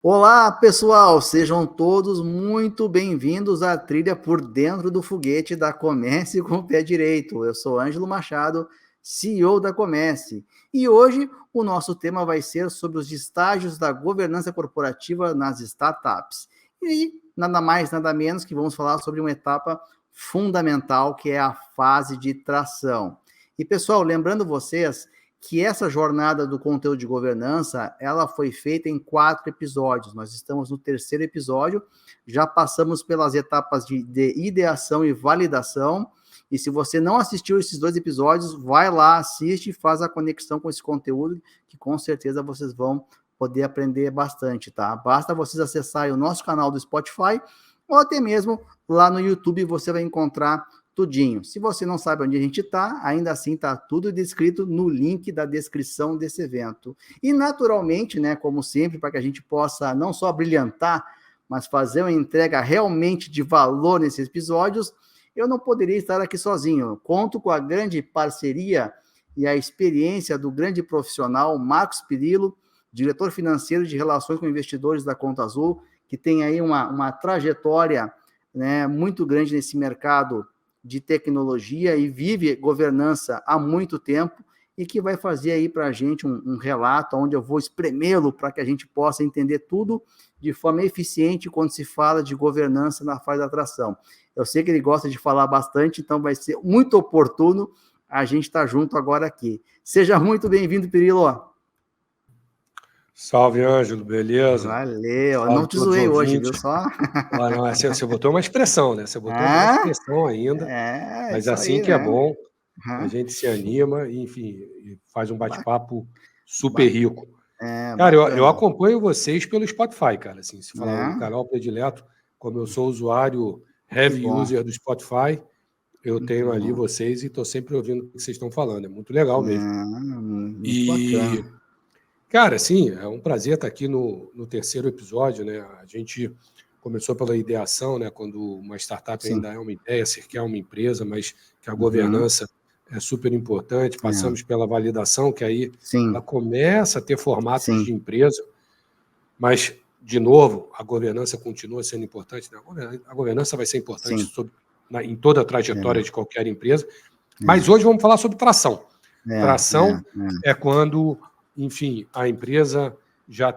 Olá, pessoal! Sejam todos muito bem-vindos à trilha por dentro do foguete da Comece com o Pé Direito. Eu sou Ângelo Machado, CEO da Comece, e hoje o nosso tema vai ser sobre os estágios da governança corporativa nas startups. E nada mais, nada menos que vamos falar sobre uma etapa fundamental, que é a fase de tração. E, pessoal, lembrando vocês que essa jornada do conteúdo de governança, ela foi feita em 4 episódios. Nós estamos no 3º episódio, já passamos pelas etapas de ideação e validação, e se você não assistiu esses 2 episódios, vai lá, assiste e faz a conexão com esse conteúdo, que com certeza vocês vão poder aprender bastante, tá? Basta vocês acessarem o nosso canal do Spotify, ou até mesmo lá no YouTube você vai encontrar tudinho. Se você não sabe onde a gente está, ainda assim está tudo descrito no link da descrição desse evento. E naturalmente, né, como sempre, para que a gente possa não só brilhantar, mas fazer uma entrega realmente de valor nesses episódios, eu não poderia estar aqui sozinho. Conto com a grande parceria e a experiência do grande profissional Marcos Pirillo, diretor financeiro de relações com investidores da Conta Azul, que tem aí uma trajetória, né, muito grande nesse mercado de tecnologia e vive governança há muito tempo e que vai fazer aí para a gente um relato onde eu vou espremê-lo para que a gente possa entender tudo de forma eficiente quando se fala de governança na fase da atração. Eu sei que ele gosta de falar bastante, então vai ser muito oportuno a gente estar junto agora aqui. Seja muito bem-vindo, Pirillo. Salve, Ângelo, beleza? Valeu, Salve não te zoei hoje, viu só? Ah, não, você botou uma expressão, né? Você botou uma expressão ainda, mas isso assim aí, que é né? bom, a gente se anima e, enfim, e faz um bate-papo super rico. Cara, eu Bacana. acompanho vocês pelo Spotify, cara, assim, se falar o É, canal predileto, como eu sou usuário que heavy bom. user do Spotify, eu Muito tenho ali bom. vocês e estou sempre ouvindo o que vocês estão falando, é muito legal mesmo. Muito E bacana. Cara, sim, é um prazer estar aqui no 3º episódio, né? A gente começou pela ideação, né? Quando uma startup Sim. ainda é uma ideia, sequer uma empresa, mas que a governança é super importante. Passamos pela validação, que aí ela Sim, começa a ter formatos sim, de empresa, mas, de novo, a governança continua sendo importante, né? A governança vai ser importante sim. em toda a trajetória de qualquer empresa. Mas hoje vamos falar sobre tração. Tração é quando, enfim, a empresa já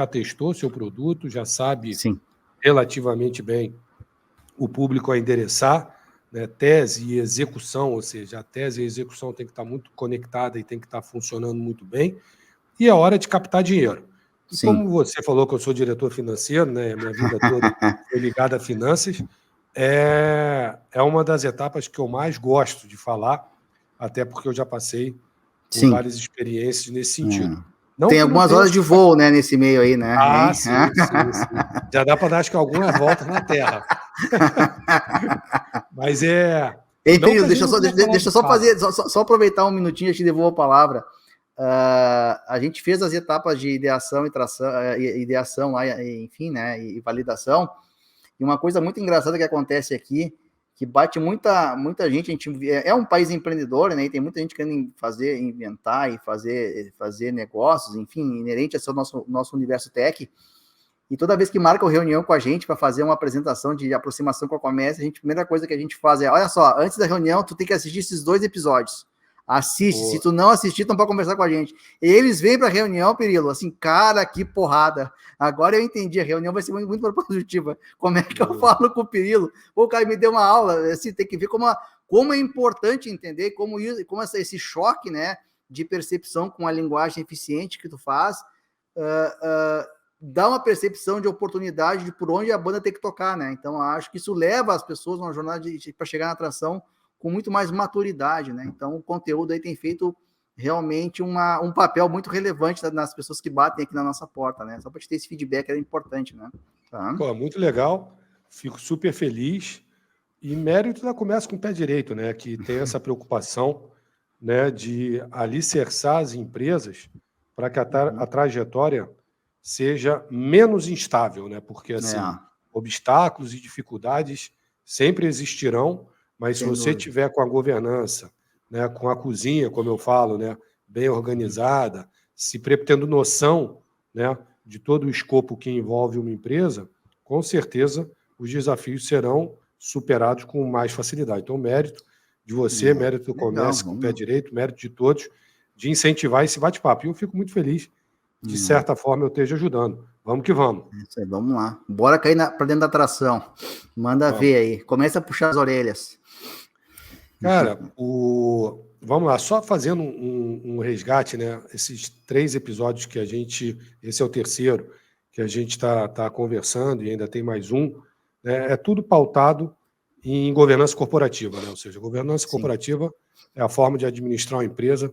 testou seu produto, já sabe Sim, relativamente bem o público a endereçar, né? Tese e execução, ou seja, a tese e a execução tem que estar muito conectada e tem que estar funcionando muito bem, e é hora de captar dinheiro. E sim. como você falou que eu sou diretor financeiro, né? Minha vida toda foi ligada a finanças, é uma das etapas que eu mais gosto de falar, até porque eu já passei por Sim. várias experiências nesse sentido. Não Tem que não algumas tenha horas de sido. voo, né, nesse meio aí, né? Ah, Hein? sim, sim, sim. Já dá para dar, acho que, algumas voltas na Terra. Mas Ei, não que Pedro, a gente não venha falar deixa de eu só fato. fazer, só aproveitar um minutinho e te devolvo a palavra. A gente fez as etapas de ideação e tração, ideação lá, enfim, né, e validação. E uma coisa muito engraçada que acontece aqui, que bate muita gente, a gente é um país empreendedor, né, e tem muita gente querendo fazer, inventar e fazer negócios, enfim, inerente a ser o nosso universo tech. E toda vez que marcam reunião com a gente para fazer uma apresentação de aproximação com a Comércio, a primeira coisa que a gente faz é, olha só, antes da reunião, tu tem que assistir esses 2 episódios. Assiste, se tu não assistir, tu não pode conversar com a gente. E eles vêm para a reunião, Pirilo, assim, cara, que porrada. Agora eu entendi, a reunião vai ser muito positiva. Como é que eu falo com o Pirilo? O cara me deu uma aula, assim, tem que ver como é importante entender, como esse choque, né, de percepção com a linguagem eficiente que tu faz, dá uma percepção de oportunidade de por onde a banda tem que tocar, né? Então, acho que isso leva as pessoas numa jornada para chegar na atração com muito mais maturidade, né? Então, o conteúdo aí tem feito realmente um papel muito relevante nas pessoas que batem aqui na nossa porta, né? Só para te ter esse feedback era importante, né? Tá. Pô, muito legal, fico super feliz. E mérito da Comércio com o Pé Direito, né? Que tem essa preocupação, né, de alicerçar as empresas para que a trajetória seja menos instável, né? Porque, assim, obstáculos e dificuldades sempre existirão, mas se você tiver com a governança, né, com a cozinha, como eu falo, né, bem organizada, tendo noção, né, de todo o escopo que envolve uma empresa, com certeza os desafios serão superados com mais facilidade. Então, mérito de você, mérito do Comece com o Pé Direito, mérito de todos, de incentivar esse bate-papo. E eu fico muito feliz, de certa forma, eu esteja ajudando. Vamos que vamos. Isso aí, vamos lá. Bora cair para dentro da atração. Manda ver aí. Começa a puxar as orelhas. Cara, vamos lá, só fazendo um resgate, né? Esses 3 episódios que a gente... Esse é o terceiro que a gente está conversando, e ainda tem mais um, né? É tudo pautado em governança corporativa, né? Ou seja, governança corporativa é a forma de administrar uma empresa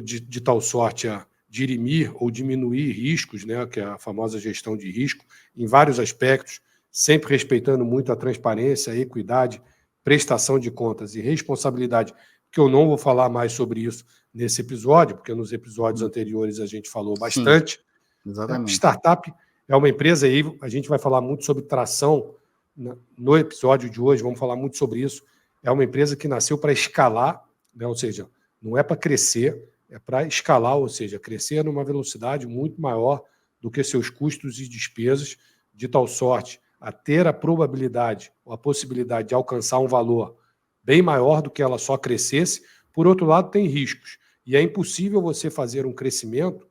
de tal sorte a dirimir ou diminuir riscos, né? Que é a famosa gestão de risco, em vários aspectos, sempre respeitando muito a transparência, a equidade, prestação de contas e responsabilidade, que eu não vou falar mais sobre isso nesse episódio, porque nos episódios anteriores a gente falou bastante. Exatamente. Startup é uma empresa aí, a gente vai falar muito sobre tração no episódio de hoje, vamos falar muito sobre isso. É uma empresa que nasceu para escalar, né? Ou seja, não é para crescer, é para escalar, ou seja, crescer numa velocidade muito maior do que seus custos e despesas, de tal sorte a ter a probabilidade ou a possibilidade de alcançar um valor bem maior do que ela só crescesse. Por outro lado, tem riscos. E é impossível você fazer um crescimento,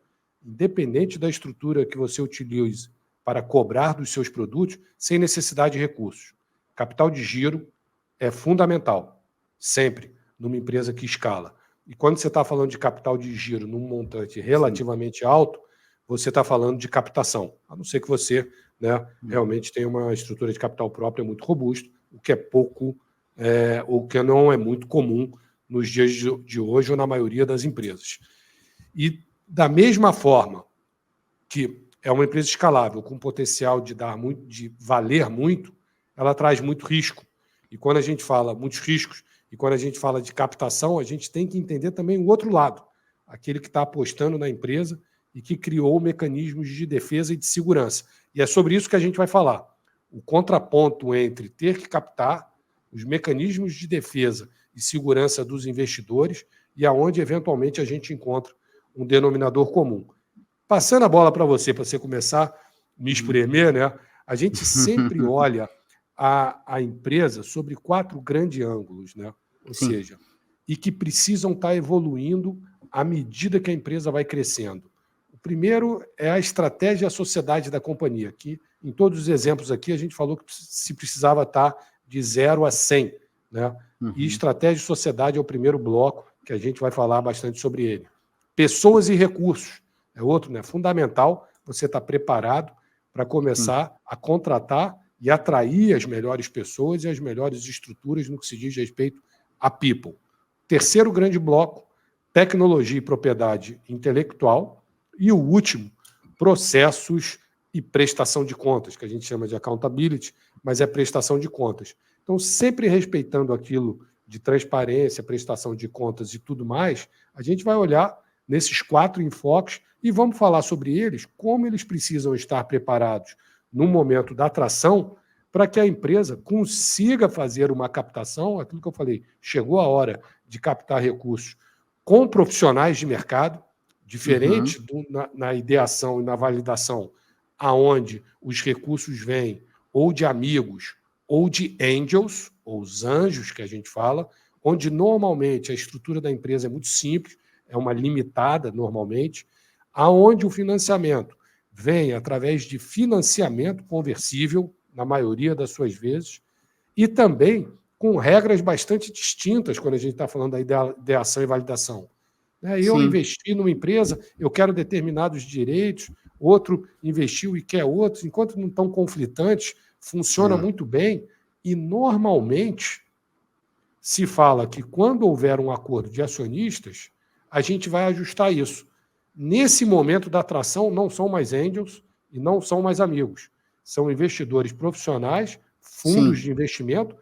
independente da estrutura que você utilize para cobrar dos seus produtos, sem necessidade de recursos. Capital de giro é fundamental, sempre, numa empresa que escala. E quando você está falando de capital de giro num montante relativamente alto, você está falando de captação, a não ser que você, né, realmente tenha uma estrutura de capital própria muito robusta, o que é pouco, ou que não é muito comum nos dias de hoje ou na maioria das empresas. E da mesma forma que é uma empresa escalável, com potencial de dar muito, de valer muito, ela traz muito risco. E quando a gente fala muitos riscos, e quando a gente fala de captação, a gente tem que entender também o outro lado, aquele que está apostando na empresa e que criou mecanismos de defesa e de segurança. E é sobre isso que a gente vai falar. O contraponto entre ter que captar, os mecanismos de defesa e segurança dos investidores e aonde, eventualmente, a gente encontra um denominador comum. Passando a bola para você começar a me espremer, né? A gente sempre olha a empresa sobre 4 grandes ângulos, né? Ou seja, e que precisam estar evoluindo à medida que a empresa vai crescendo. O primeiro é a estratégia e a sociedade da companhia, que em todos os exemplos aqui a gente falou que se precisava estar de 0 a 100, né? E estratégia e sociedade é o primeiro bloco, que a gente vai falar bastante sobre ele. Pessoas e recursos é outro, né? Fundamental você estar preparado para começar a contratar e atrair as melhores pessoas e as melhores estruturas no que se diz respeito a people. Terceiro grande bloco, tecnologia e propriedade intelectual. E o último, processos e prestação de contas, que a gente chama de accountability, mas é prestação de contas. Então, sempre respeitando aquilo de transparência, prestação de contas e tudo mais, a gente vai olhar nesses 4 enfoques e vamos falar sobre eles, como eles precisam estar preparados no momento da atração para que a empresa consiga fazer uma captação, aquilo que eu falei, chegou a hora de captar recursos com profissionais de mercado, diferente na ideação e na validação, aonde os recursos vêm ou de amigos ou de angels, ou os anjos que a gente fala, onde normalmente a estrutura da empresa é muito simples, é uma limitada normalmente, aonde o financiamento vem através de financiamento conversível, na maioria das suas vezes, e também com regras bastante distintas quando a gente está falando da ideação e validação. Eu investi numa empresa, eu quero determinados direitos, outro investiu e quer outros, enquanto não estão conflitantes, funciona muito bem, e normalmente se fala que quando houver um acordo de acionistas, a gente vai ajustar isso. Nesse momento da atração, não são mais angels e não são mais amigos. São investidores profissionais, fundos de investimento,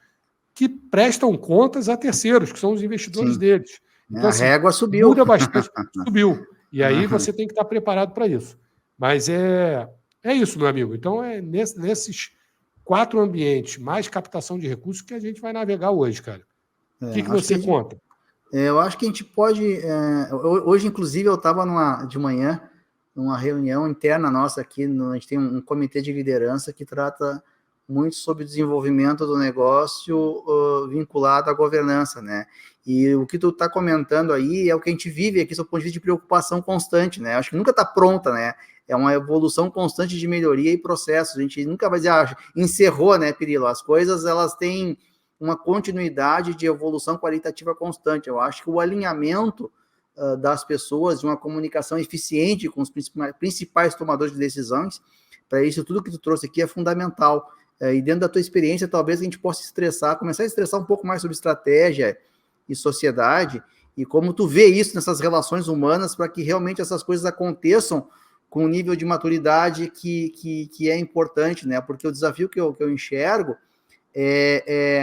que prestam contas a terceiros, que são os investidores deles. Então, a régua subiu. Muda bastante, subiu. E aí você tem que estar preparado para isso. Mas é isso, meu amigo. Então, é nesses 4 ambientes, mais captação de recursos, que a gente vai navegar hoje, cara. O que você conta? Eu acho que a gente pode... hoje, inclusive, eu estava de manhã numa reunião interna nossa aqui, a gente tem um comitê de liderança que trata muito sobre o desenvolvimento do negócio vinculado à governança, né? E o que tu está comentando aí é o que a gente vive aqui, sob o ponto de vista de preocupação constante, né? Acho que nunca está pronta, né? É uma evolução constante de melhoria e processos. A gente nunca vai dizer, encerrou, né, Pirilo? As coisas, elas têm uma continuidade de evolução qualitativa constante. Eu acho que o alinhamento das pessoas, de uma comunicação eficiente com os principais tomadores de decisões, para isso tudo que tu trouxe aqui é fundamental. E dentro da tua experiência, talvez a gente possa começar a estressar um pouco mais sobre estratégia e sociedade, e como tu vê isso nessas relações humanas, para que realmente essas coisas aconteçam com um nível de maturidade que é importante, né? Porque o desafio que eu enxergo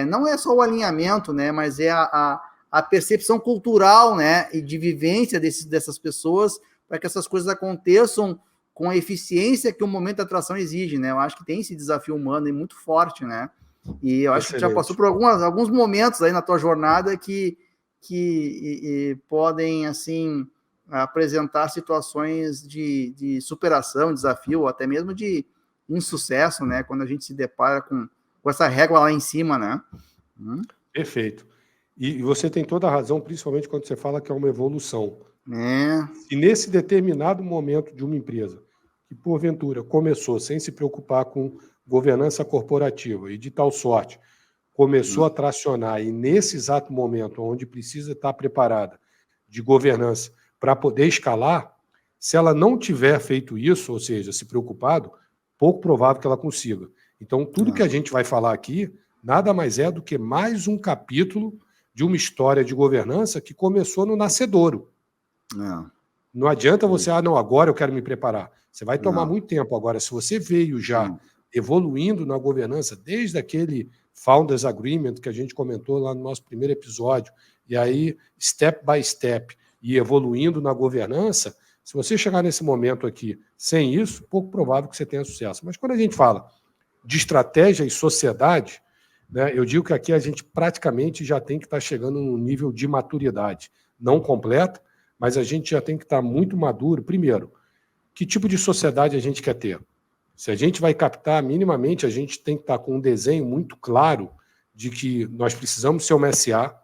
não é só o alinhamento, né? Mas é a percepção cultural, né? E de vivência dessas pessoas, para que essas coisas aconteçam com a eficiência que o momento da atração exige, né? Eu acho que tem esse desafio humano muito forte, né? E eu acho que já passou por alguns momentos aí na tua jornada que podem, assim, apresentar situações de superação, desafio, ou até mesmo de insucesso, né? Quando a gente se depara com essa régua lá em cima, né? Perfeito. E você tem toda a razão, principalmente quando você fala que é uma evolução. E nesse determinado momento de uma empresa, que porventura começou sem se preocupar com governança corporativa e de tal sorte começou a tracionar, e nesse exato momento onde precisa estar preparada de governança para poder escalar, se ela não tiver feito isso, ou seja, se preocupado, pouco provável que ela consiga. Então, tudo que a gente vai falar aqui nada mais é do que mais um capítulo de uma história de governança que começou no nascedouro. Não adianta você, não, agora eu quero me preparar. Você vai tomar muito tempo. Agora, se você veio já evoluindo na governança, desde aquele Founders Agreement que a gente comentou lá no nosso primeiro episódio, e aí, step by step, e evoluindo na governança, se você chegar nesse momento aqui sem isso, pouco provável que você tenha sucesso. Mas quando a gente fala de estratégia e sociedade, né, eu digo que aqui a gente praticamente já tem que estar chegando num nível de maturidade, não completa, mas a gente já tem que estar muito maduro. Primeiro, que tipo de sociedade a gente quer ter? Se a gente vai captar minimamente, a gente tem que estar com um desenho muito claro de que nós precisamos ser uma SA,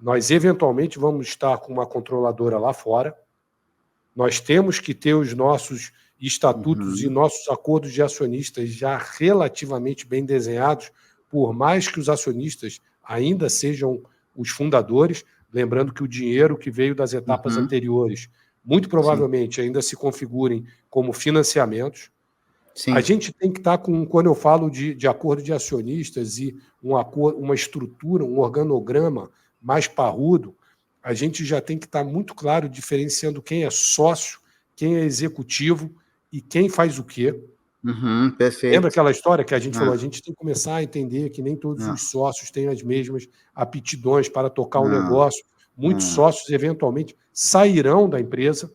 nós eventualmente vamos estar com uma controladora lá fora, nós temos que ter os nossos estatutos e nossos acordos de acionistas já relativamente bem desenhados, por mais que os acionistas ainda sejam os fundadores, lembrando que o dinheiro que veio das etapas anteriores, muito provavelmente ainda se configurem como financiamentos. Sim. A gente tem que estar com, quando eu falo de acordo de acionistas e uma estrutura, um organograma mais parrudo, a gente já tem que estar muito claro diferenciando quem é sócio, quem é executivo e quem faz o quê. Perfeito. Lembra aquela história que a gente falou? A gente tem que começar a entender que nem todos os sócios têm as mesmas aptidões para tocar o negócio. Muitos sócios, eventualmente, sairão da empresa,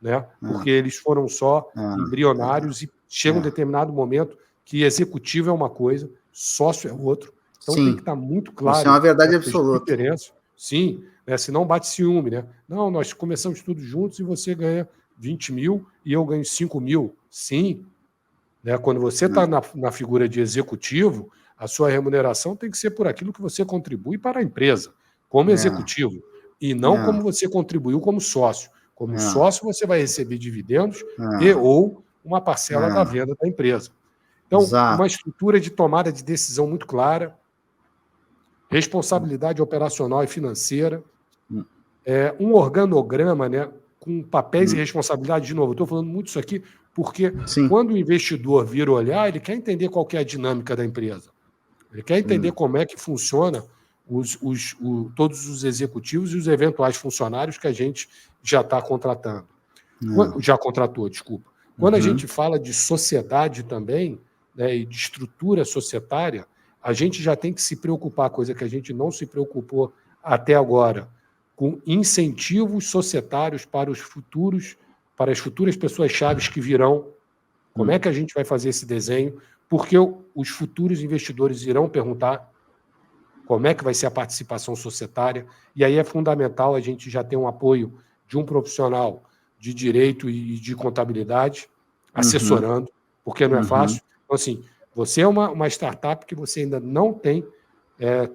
né? Porque eles foram só embrionários e chega um determinado momento que executivo é uma coisa, sócio é outro. Então tem que estar muito claro. Isso é uma verdade absoluta. Sim, né? Senão bate ciúme, né? Não, nós começamos tudo juntos e você ganha 20 mil e eu ganho 5 mil. Sim. Né? Quando você está na figura de executivo, a sua remuneração tem que ser por aquilo que você contribui para a empresa, como executivo, e não como você contribuiu como sócio. Como sócio, você vai receber dividendos e ou uma parcela da venda da empresa. Então, uma estrutura de tomada de decisão muito clara, responsabilidade operacional e financeira, um organograma, né, com papéis e responsabilidade. De novo, eu estou falando muito isso aqui porque quando o investidor vir olhar, ele quer entender qual que é a dinâmica da empresa. Ele quer entender como é que funciona todos os executivos e os eventuais funcionários que a gente já está contratando. Já contratou, desculpa. Quando a gente fala de sociedade também, né, e de estrutura societária, a gente já tem que se preocupar, coisa que a gente não se preocupou até agora, com incentivos societários para as futuras pessoas-chave que virão. Como é que a gente vai fazer esse desenho? Porque os futuros investidores irão perguntar como é que vai ser a participação societária, e aí é fundamental a gente já ter um apoio de um profissional de direito e de contabilidade, assessorando, porque não é fácil. Então, assim, você é uma startup que você ainda não tem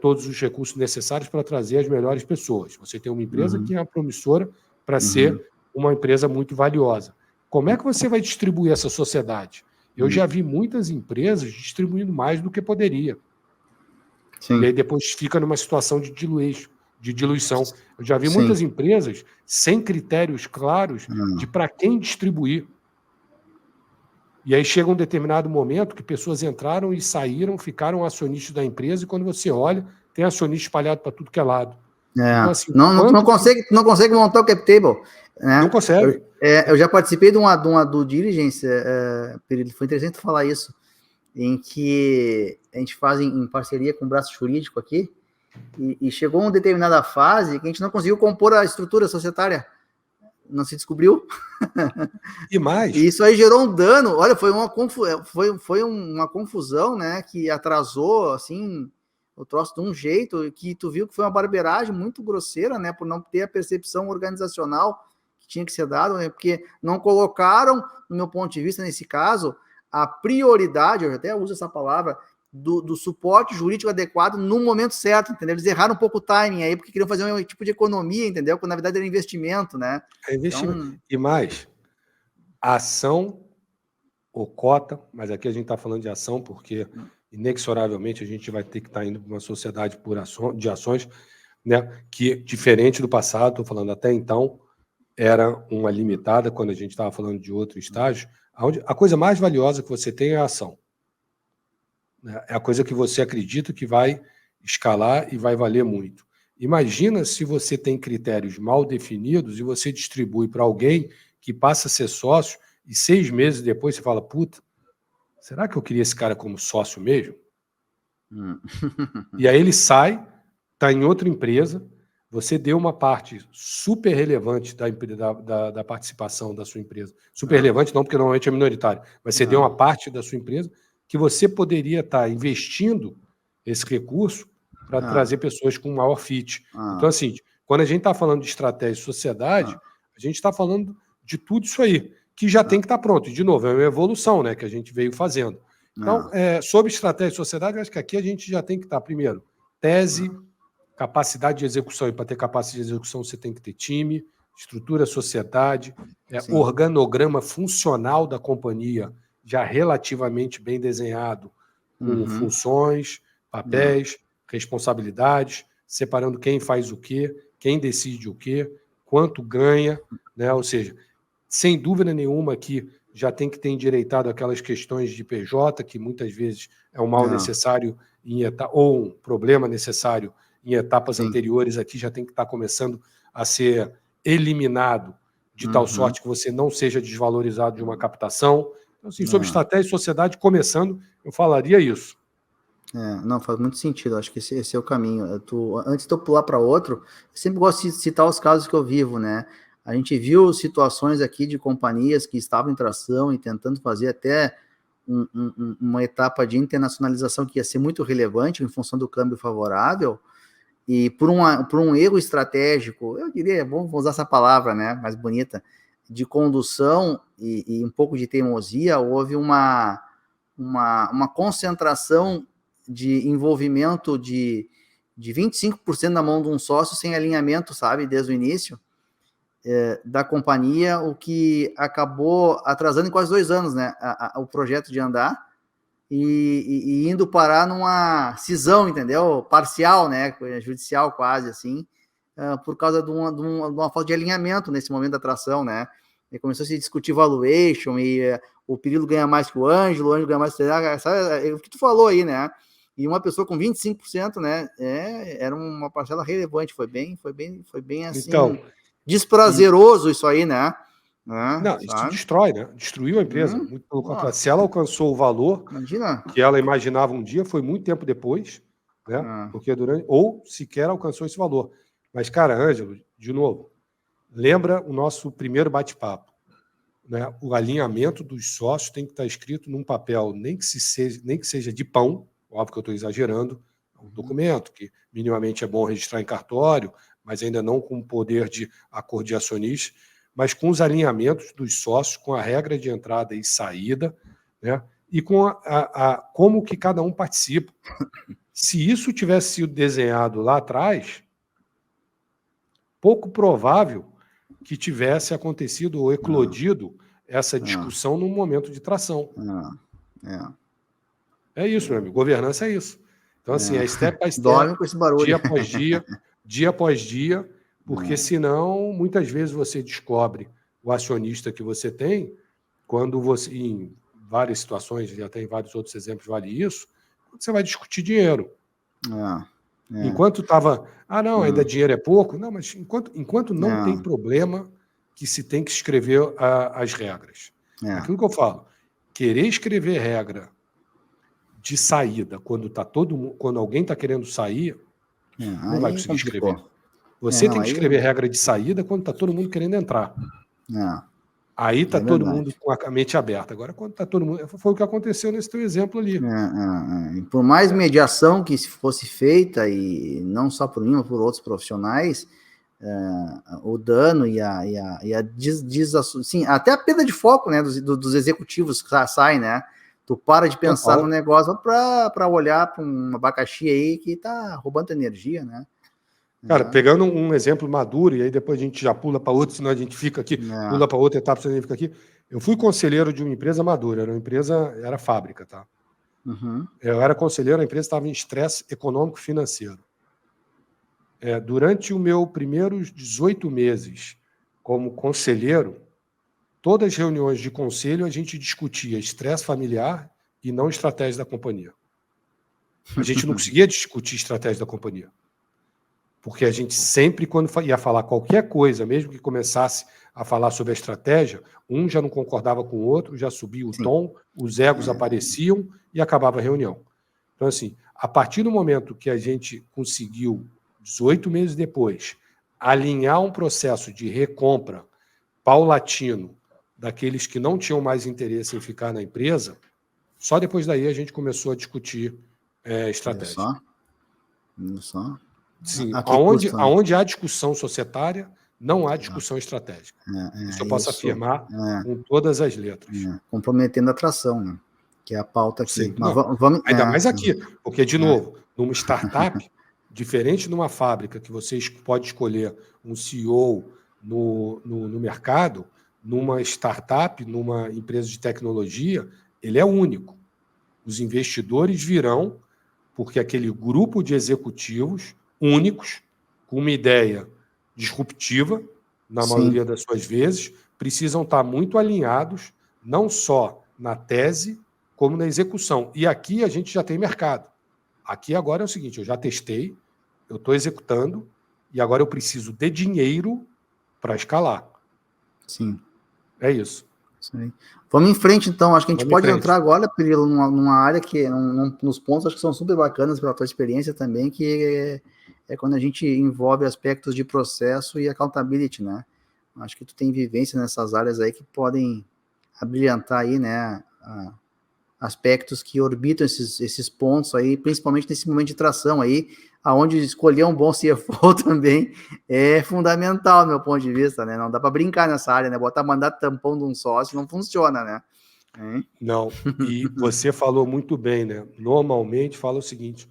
todos os recursos necessários para trazer as melhores pessoas. Você tem uma empresa que é uma promissora para ser uma empresa muito valiosa. Como é que você vai distribuir essa sociedade? Eu já vi muitas empresas distribuindo mais do que poderia. Sim. E aí depois fica numa situação de diluição. Eu já vi muitas empresas sem critérios claros de para quem distribuir. E aí chega um determinado momento que pessoas entraram e saíram, ficaram acionistas da empresa, e quando você olha, tem acionista espalhado para tudo que é lado. Então, assim, não consegue montar o cap table. Né? Não consegue. Eu já participei de uma due diligence, foi interessante falar isso, em que a gente faz em parceria com o braço jurídico aqui, e chegou uma determinada fase que a gente não conseguiu compor a estrutura societária. Não se descobriu. E mais. E isso aí gerou um dano. Olha, foi uma confusão, né? Que atrasou, assim, o troço de um jeito que tu viu que foi uma barbeiragem muito grosseira, né? Por não ter a percepção organizacional que tinha que ser dada, né? Porque não colocaram, no meu ponto de vista, nesse caso, a prioridade, eu até uso essa palavra, do suporte jurídico adequado no momento certo, entendeu? Eles erraram um pouco o timing aí, porque queriam fazer um tipo de economia, entendeu? Quando na verdade era investimento, né? É investimento. Então... E mais, a ação ou cota, mas aqui a gente está falando de ação porque inexoravelmente a gente vai ter que estar indo para uma sociedade de ações, né? Que, diferente do passado, estou falando até então, era uma limitada, quando a gente estava falando de outro estágio, onde a coisa mais valiosa que você tem é a ação. É a coisa que você acredita que vai escalar e vai valer muito. Imagina se você tem critérios mal definidos e você distribui para alguém que passa a ser sócio e 6 meses depois você fala, puta, será que eu queria esse cara como sócio mesmo? E aí ele sai, está em outra empresa, você deu uma parte super relevante da participação da sua empresa. Super relevante não, porque normalmente é minoritário, mas você deu uma parte da sua empresa que você poderia estar investindo esse recurso para trazer pessoas com maior fit. Então, assim, quando a gente está falando de estratégia e sociedade, a gente está falando de tudo isso aí, que já tem que estar pronto. E, de novo, é uma evolução, né, que a gente veio fazendo. Então, sobre estratégia e sociedade, eu acho que aqui a gente já tem que estar, primeiro, tese, capacidade de execução. E para ter capacidade de execução, você tem que ter time, estrutura, sociedade, organograma funcional da companhia, já relativamente bem desenhado, com funções, papéis, responsabilidades, separando quem faz o quê, quem decide o quê, quanto ganha, né? Ou seja, sem dúvida nenhuma que já tem que ter endireitado aquelas questões de PJ, que muitas vezes é um mal necessário ou um problema necessário em etapas anteriores, aqui já tem que estar começando a ser eliminado de tal sorte que você não seja desvalorizado de uma captação. Então, assim, sobre estratégia e sociedade, começando, eu falaria isso. Não, faz muito sentido, acho que esse é o caminho. Antes de eu pular para outro, eu sempre gosto de citar os casos que eu vivo, né? A gente viu situações aqui de companhias que estavam em tração e tentando fazer até uma etapa de internacionalização que ia ser muito relevante em função do câmbio favorável, e por um erro estratégico, eu diria, vamos usar essa palavra, né, mais bonita, de condução e um pouco de teimosia, houve uma concentração de envolvimento de 25% na mão de um sócio sem alinhamento, sabe, desde o início da companhia, o que acabou atrasando em quase 2 anos, né, o projeto de andar, e indo parar numa cisão, entendeu? Parcial, né? Judicial quase, assim, por causa de uma falta de alinhamento nesse momento da atração, né? E começou a se discutir valuation, e o Perillo ganha mais que o Ângelo ganha mais que o... Sabe, o que tu falou aí, né? E uma pessoa com 25%, né? Era uma parcela relevante, foi bem assim, então, desprazeroso isso aí, né? Não, isso destrói, né? Destruiu a empresa. Muito pelo contrário. Se ela alcançou o valor que ela imaginava um dia, foi muito tempo depois, né? Porque ou sequer alcançou esse valor. Mas, cara, Ângelo, de novo, lembra o nosso primeiro bate-papo, né? O alinhamento dos sócios tem que estar escrito num papel, nem que seja de pão, óbvio que eu estou exagerando, um documento que minimamente é bom registrar em cartório, mas ainda não com poder de acordo de acionista. mas com os alinhamentos dos sócios, com a regra de entrada e saída, né? E com como que cada um participa. Se isso tivesse sido desenhado lá atrás, pouco provável que tivesse acontecido ou eclodido essa discussão num momento de tração. É isso, meu amigo. Governança é isso. Então, assim, é step by step, dorme com esse barulho. dia após dia, porque senão, muitas vezes você descobre o acionista que você tem, quando você, em várias situações, já tem vários outros exemplos, vale isso, quando você vai discutir dinheiro. Enquanto estava, ainda dinheiro é pouco, não, mas enquanto não tem problema que se tem que escrever as regras. Aquilo que eu falo, querer escrever regra de saída quando alguém está querendo sair, não vai conseguir escrever. Você tem que escrever regra de saída quando está todo mundo querendo entrar. Aí está todo mundo com a mente aberta. Agora, quando está todo mundo... Foi o que aconteceu nesse teu exemplo ali. Por mais mediação que fosse feita, e não só por mim, mas por outros profissionais, o dano sim, até a perda de foco, né, dos executivos que saem, né? Tu para de pensar no negócio para olhar para um abacaxi aí que está roubando energia, né? Cara, pegando um exemplo maduro, e aí depois a gente já pula para outro, senão a gente fica aqui, pula para outra etapa, senão a gente fica aqui. Eu fui conselheiro de uma empresa madura, era fábrica, tá? Eu era conselheiro, a empresa estava em estresse econômico e financeiro. Durante os meus primeiros 18 meses como conselheiro, todas as reuniões de conselho a gente discutia estresse familiar e não estratégia da companhia. A gente não conseguia discutir estratégia da companhia. Porque a gente sempre, quando ia falar qualquer coisa, mesmo que começasse a falar sobre a estratégia, um já não concordava com o outro, já subia o tom, os egos apareciam e acabava a reunião. Então, assim, a partir do momento que a gente conseguiu, 18 meses depois, alinhar um processo de recompra paulatino daqueles que não tinham mais interesse em ficar na empresa, só depois daí a gente começou a discutir estratégia. Olha só. Sim, aonde há discussão societária, não há discussão estratégica. Isso eu posso afirmar com todas as letras. Comprometendo a atração, né? Que é a pauta aqui. Sim, ainda mais aqui, porque, de novo, numa startup, diferente de uma fábrica que você pode escolher um CEO no mercado, numa startup, numa empresa de tecnologia, ele é único. Os investidores virão porque aquele grupo de executivos únicos, com uma ideia disruptiva, na maioria das suas vezes, precisam estar muito alinhados, não só na tese, como na execução. E aqui a gente já tem mercado. Aqui agora é o seguinte, eu já testei, eu estou executando, e agora eu preciso de dinheiro para escalar. Sim. É isso. Vamos em frente, então. Acho que a gente pode entrar agora, Pirilo, numa área que, nos pontos, acho que são super bacanas pela tua experiência também, que é quando a gente envolve aspectos de processo e accountability, né? Acho que tu tem vivência nessas áreas aí que podem abrilhantar aí, né, aspectos que orbitam esses pontos aí, principalmente nesse momento de tração aí, aonde escolher um bom CFO também é fundamental, do meu ponto de vista, né? Não dá para brincar nessa área, né? Botar mandato tampão de um sócio não funciona, né? Não, e você falou muito bem, né? Normalmente fala o seguinte,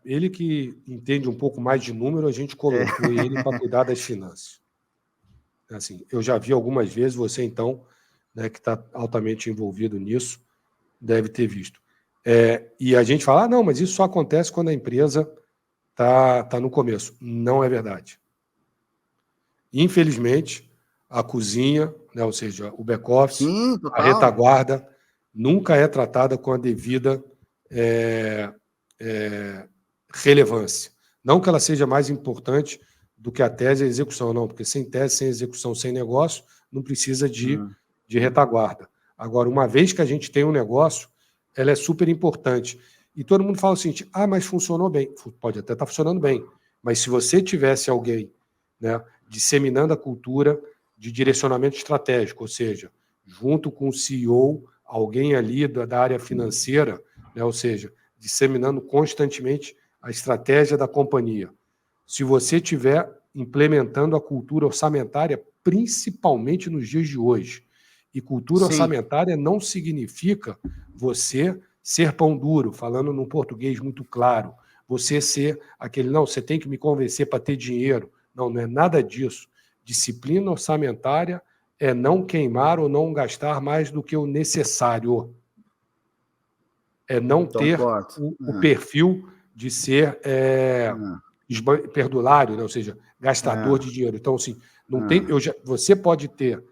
ele que entende um pouco mais de número, a gente colocou ele para cuidar das finanças. Assim, eu já vi algumas vezes, você então, né, que está altamente envolvido nisso, deve ter visto. E a gente fala, não, mas isso só acontece quando a empresa está no começo. Não é verdade. Infelizmente, a cozinha, né, ou seja, o back-office, a retaguarda, nunca é tratada com a devida relevância. Não que ela seja mais importante do que a tese e a execução, não, porque sem tese, sem execução, sem negócio, não precisa de retaguarda. Agora, uma vez que a gente tem um negócio, ela é super importante. E todo mundo fala o seguinte, mas funcionou bem. Pode até estar funcionando bem, mas se você tivesse alguém, né, disseminando a cultura de direcionamento estratégico, ou seja, junto com o CEO, alguém ali da área financeira, né, ou seja, disseminando constantemente a estratégia da companhia. Se você tiver implementando a cultura orçamentária, principalmente nos dias de hoje. E cultura orçamentária não significa você ser pão duro, falando num português muito claro, você ser aquele, não, você tem que me convencer para ter dinheiro. Não, não é nada disso. Disciplina orçamentária é não queimar ou não gastar mais do que o necessário. É não ter o perfil de ser perdulário, né? Ou seja, gastador de dinheiro. Então, assim, não tem, você pode ter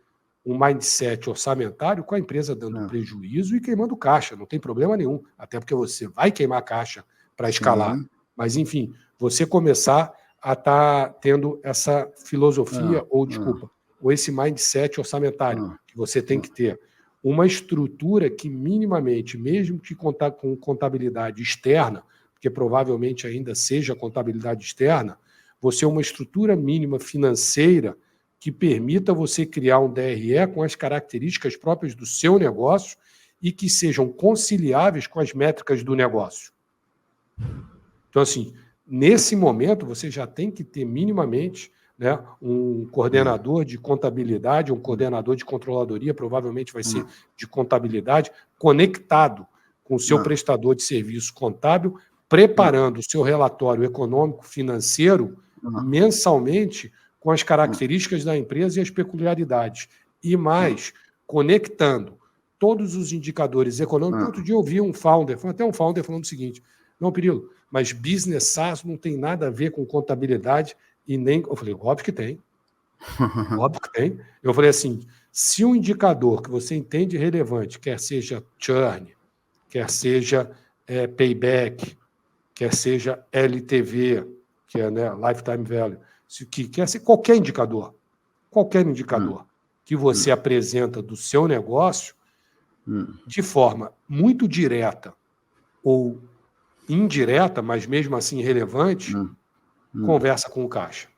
um mindset orçamentário com a empresa dando prejuízo e queimando caixa, não tem problema nenhum, até porque você vai queimar caixa para escalar. Mas, enfim, você começar a estar tendo essa filosofia, ou esse mindset orçamentário, que você tem que ter uma estrutura que minimamente, mesmo que com contabilidade externa, porque provavelmente ainda seja contabilidade externa, você uma estrutura mínima financeira que permita você criar um DRE com as características próprias do seu negócio e que sejam conciliáveis com as métricas do negócio. Então, assim, nesse momento, você já tem que ter minimamente, né, um coordenador de contabilidade, um coordenador de controladoria, provavelmente vai ser de contabilidade, conectado com o seu prestador de serviço contábil, preparando o seu relatório econômico financeiro mensalmente com as características da empresa e as peculiaridades. E mais, conectando todos os indicadores econômicos. Outro dia eu vi um founder falando o seguinte, não, Pirillo, mas business SaaS não tem nada a ver com contabilidade e nem... Eu falei, óbvio que tem. Óbvio que tem. Eu falei assim, se um indicador que você entende relevante, quer seja churn, quer seja payback, quer seja LTV, que é, né, lifetime value, que quer ser qualquer indicador que você apresenta do seu negócio de forma muito direta ou indireta, mas mesmo assim relevante, conversa com o caixa.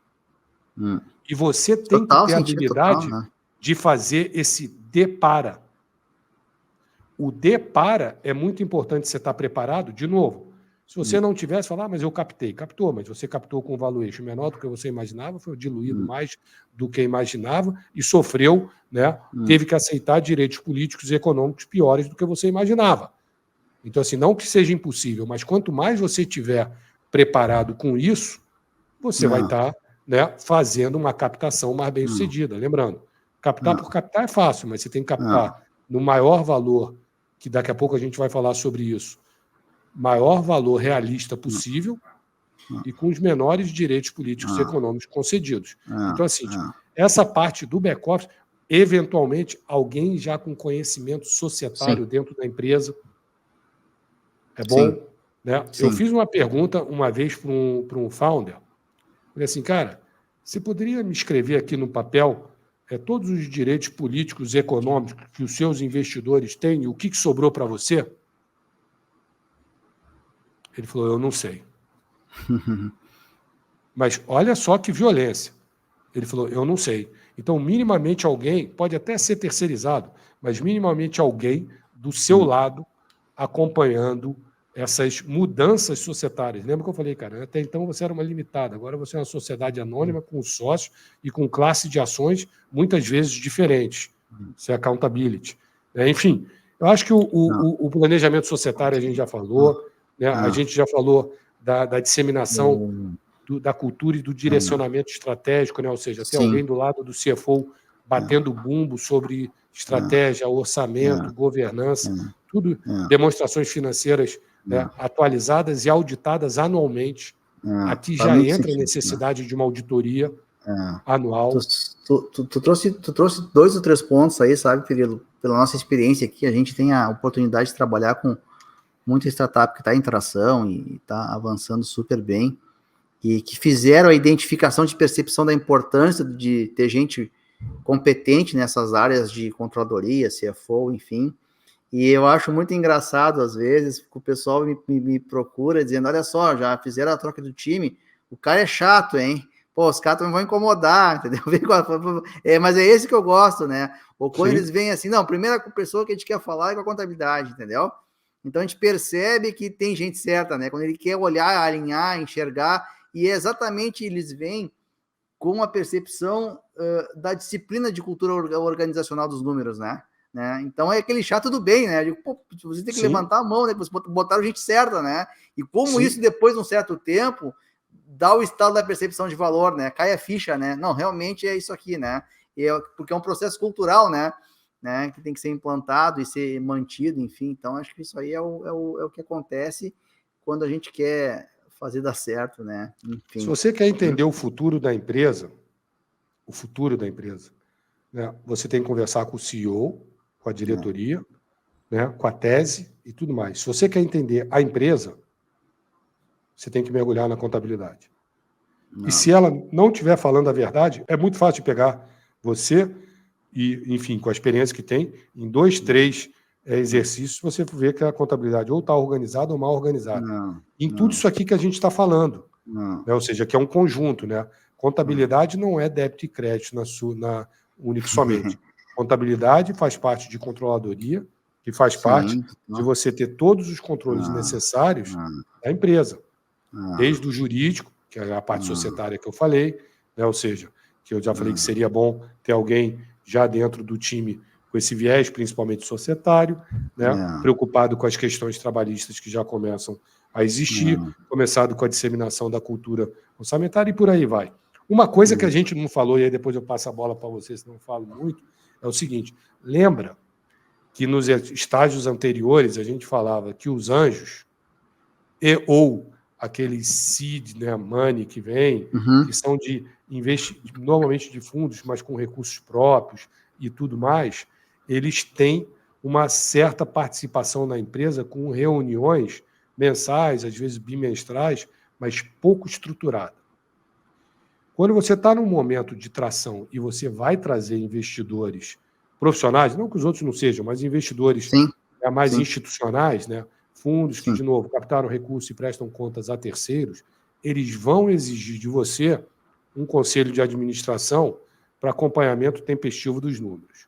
E você tem que ter a habilidade de fazer esse depara. O depara é muito importante você estar preparado, de novo. Se você não tivesse, falar, mas eu captou, mas você captou com um valuation menor do que você imaginava, foi diluído mais do que imaginava e sofreu, né, teve que aceitar direitos políticos e econômicos piores do que você imaginava. Então, assim, não que seja impossível, mas quanto mais você estiver preparado com isso, você vai estar, né, fazendo uma captação mais bem sucedida. Lembrando, captar por captar é fácil, mas você tem que captar no maior valor, que daqui a pouco a gente vai falar sobre isso, maior valor realista possível e com os menores direitos políticos e econômicos concedidos. Então, assim, essa parte do back-office, eventualmente, alguém já com conhecimento societário dentro da empresa, é bom, né? Eu fiz uma pergunta uma vez para um founder, falei assim, cara, você poderia me escrever aqui no papel todos os direitos políticos e econômicos que os seus investidores têm e o que sobrou para você? Ele falou, eu não sei. Mas olha só que violência. Ele falou, eu não sei. Então, minimamente alguém, pode até ser terceirizado, mas minimamente alguém do seu lado acompanhando essas mudanças societárias. Lembra que eu falei, cara, até então você era uma limitada, agora você é uma sociedade anônima com sócio e com classe de ações muitas vezes diferentes. Isso é accountability. Enfim, eu acho que o planejamento societário a gente já falou, né? A gente já falou da disseminação da cultura e do direcionamento estratégico, né? Ou seja, ter alguém do lado do CFO batendo bumbo sobre estratégia, orçamento, governança, tudo, demonstrações financeiras, né, atualizadas e auditadas anualmente. Aqui já entra a necessidade de uma auditoria anual. Tu trouxe 2 ou 3 pontos aí, sabe, Pirillo? Pela nossa experiência aqui, a gente tem a oportunidade de trabalhar com muita startup que está em tração e está avançando super bem, e que fizeram a identificação de percepção da importância de ter gente competente nessas áreas de controladoria, CFO, enfim. E eu acho muito engraçado, às vezes, que o pessoal me procura dizendo, olha só, já fizeram a troca do time, o cara é chato, hein? Pô, os caras também vão incomodar, entendeu? Mas é esse que eu gosto, né? Ou quando eles vêm assim, não, a primeira pessoa que a gente quer falar é com a contabilidade, entendeu? Então a gente percebe que tem gente certa, né? Quando ele quer olhar, alinhar, enxergar, e exatamente eles vêm com a percepção da disciplina de cultura organizacional dos números, né? Então é aquele chato do bem, né? Eu digo, pô, você tem que levantar a mão, né? Você botaram gente certa, né? E como isso, depois de um certo tempo, dá o estado da percepção de valor, né? Cai a ficha, né? Não, realmente é isso aqui, né? Porque é um processo cultural, né? Que tem que ser implantado e ser mantido, enfim. Então, acho que isso aí é o que acontece quando a gente quer fazer dar certo, né? Enfim. Se você quer entender o futuro da empresa, né, você tem que conversar com o CEO, com a diretoria, né, com a tese e tudo mais. Se você quer entender a empresa, você tem que mergulhar na contabilidade. E se ela não estiver falando a verdade, é muito fácil de pegar você e, enfim, com a experiência que tem, em 2, 3 exercícios, você vê que a contabilidade ou está organizada ou mal organizada. Em tudo isso aqui que a gente está falando. Né? Ou seja, que é um conjunto. Né? Contabilidade não é débito e crédito na única somente. Contabilidade faz parte de controladoria, que faz parte de você ter todos os controles necessários da empresa. Desde o jurídico, que é a parte societária que eu falei, né? Ou seja, que eu já falei que seria bom ter alguém já dentro do time com esse viés, principalmente societário, né? Preocupado com as questões trabalhistas que já começam a existir, começado com a disseminação da cultura orçamentária e por aí vai. Uma coisa que a gente não falou, e aí depois eu passo a bola para vocês, não falo muito, é o seguinte: lembra que nos estágios anteriores a gente falava que os anjos ou aquele seed, né, money que vem, que são de normalmente de fundos, mas com recursos próprios e tudo mais, eles têm uma certa participação na empresa com reuniões mensais, às vezes bimestrais, mas pouco estruturada. Quando você está num momento de tração e você vai trazer investidores profissionais, não que os outros não sejam, mas investidores mais institucionais, né? Fundos que, de novo, captaram recursos e prestam contas a terceiros, eles vão exigir de você um conselho de administração para acompanhamento tempestivo dos números.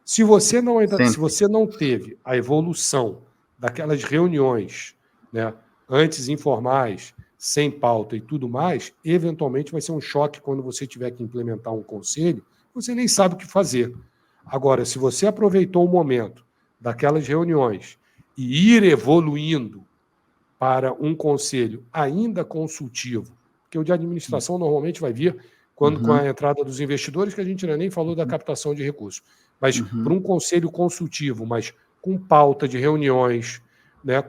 Se você não teve a evolução daquelas reuniões, né, antes informais, sem pauta e tudo mais, eventualmente vai ser um choque quando você tiver que implementar um conselho, você nem sabe o que fazer. Agora, se você aproveitou o momento daquelas reuniões e ir evoluindo para um conselho ainda consultivo, porque o de administração normalmente vai vir quando com a entrada dos investidores, que a gente nem falou da captação de recursos, mas para um conselho consultivo, mas com pauta de reuniões, né,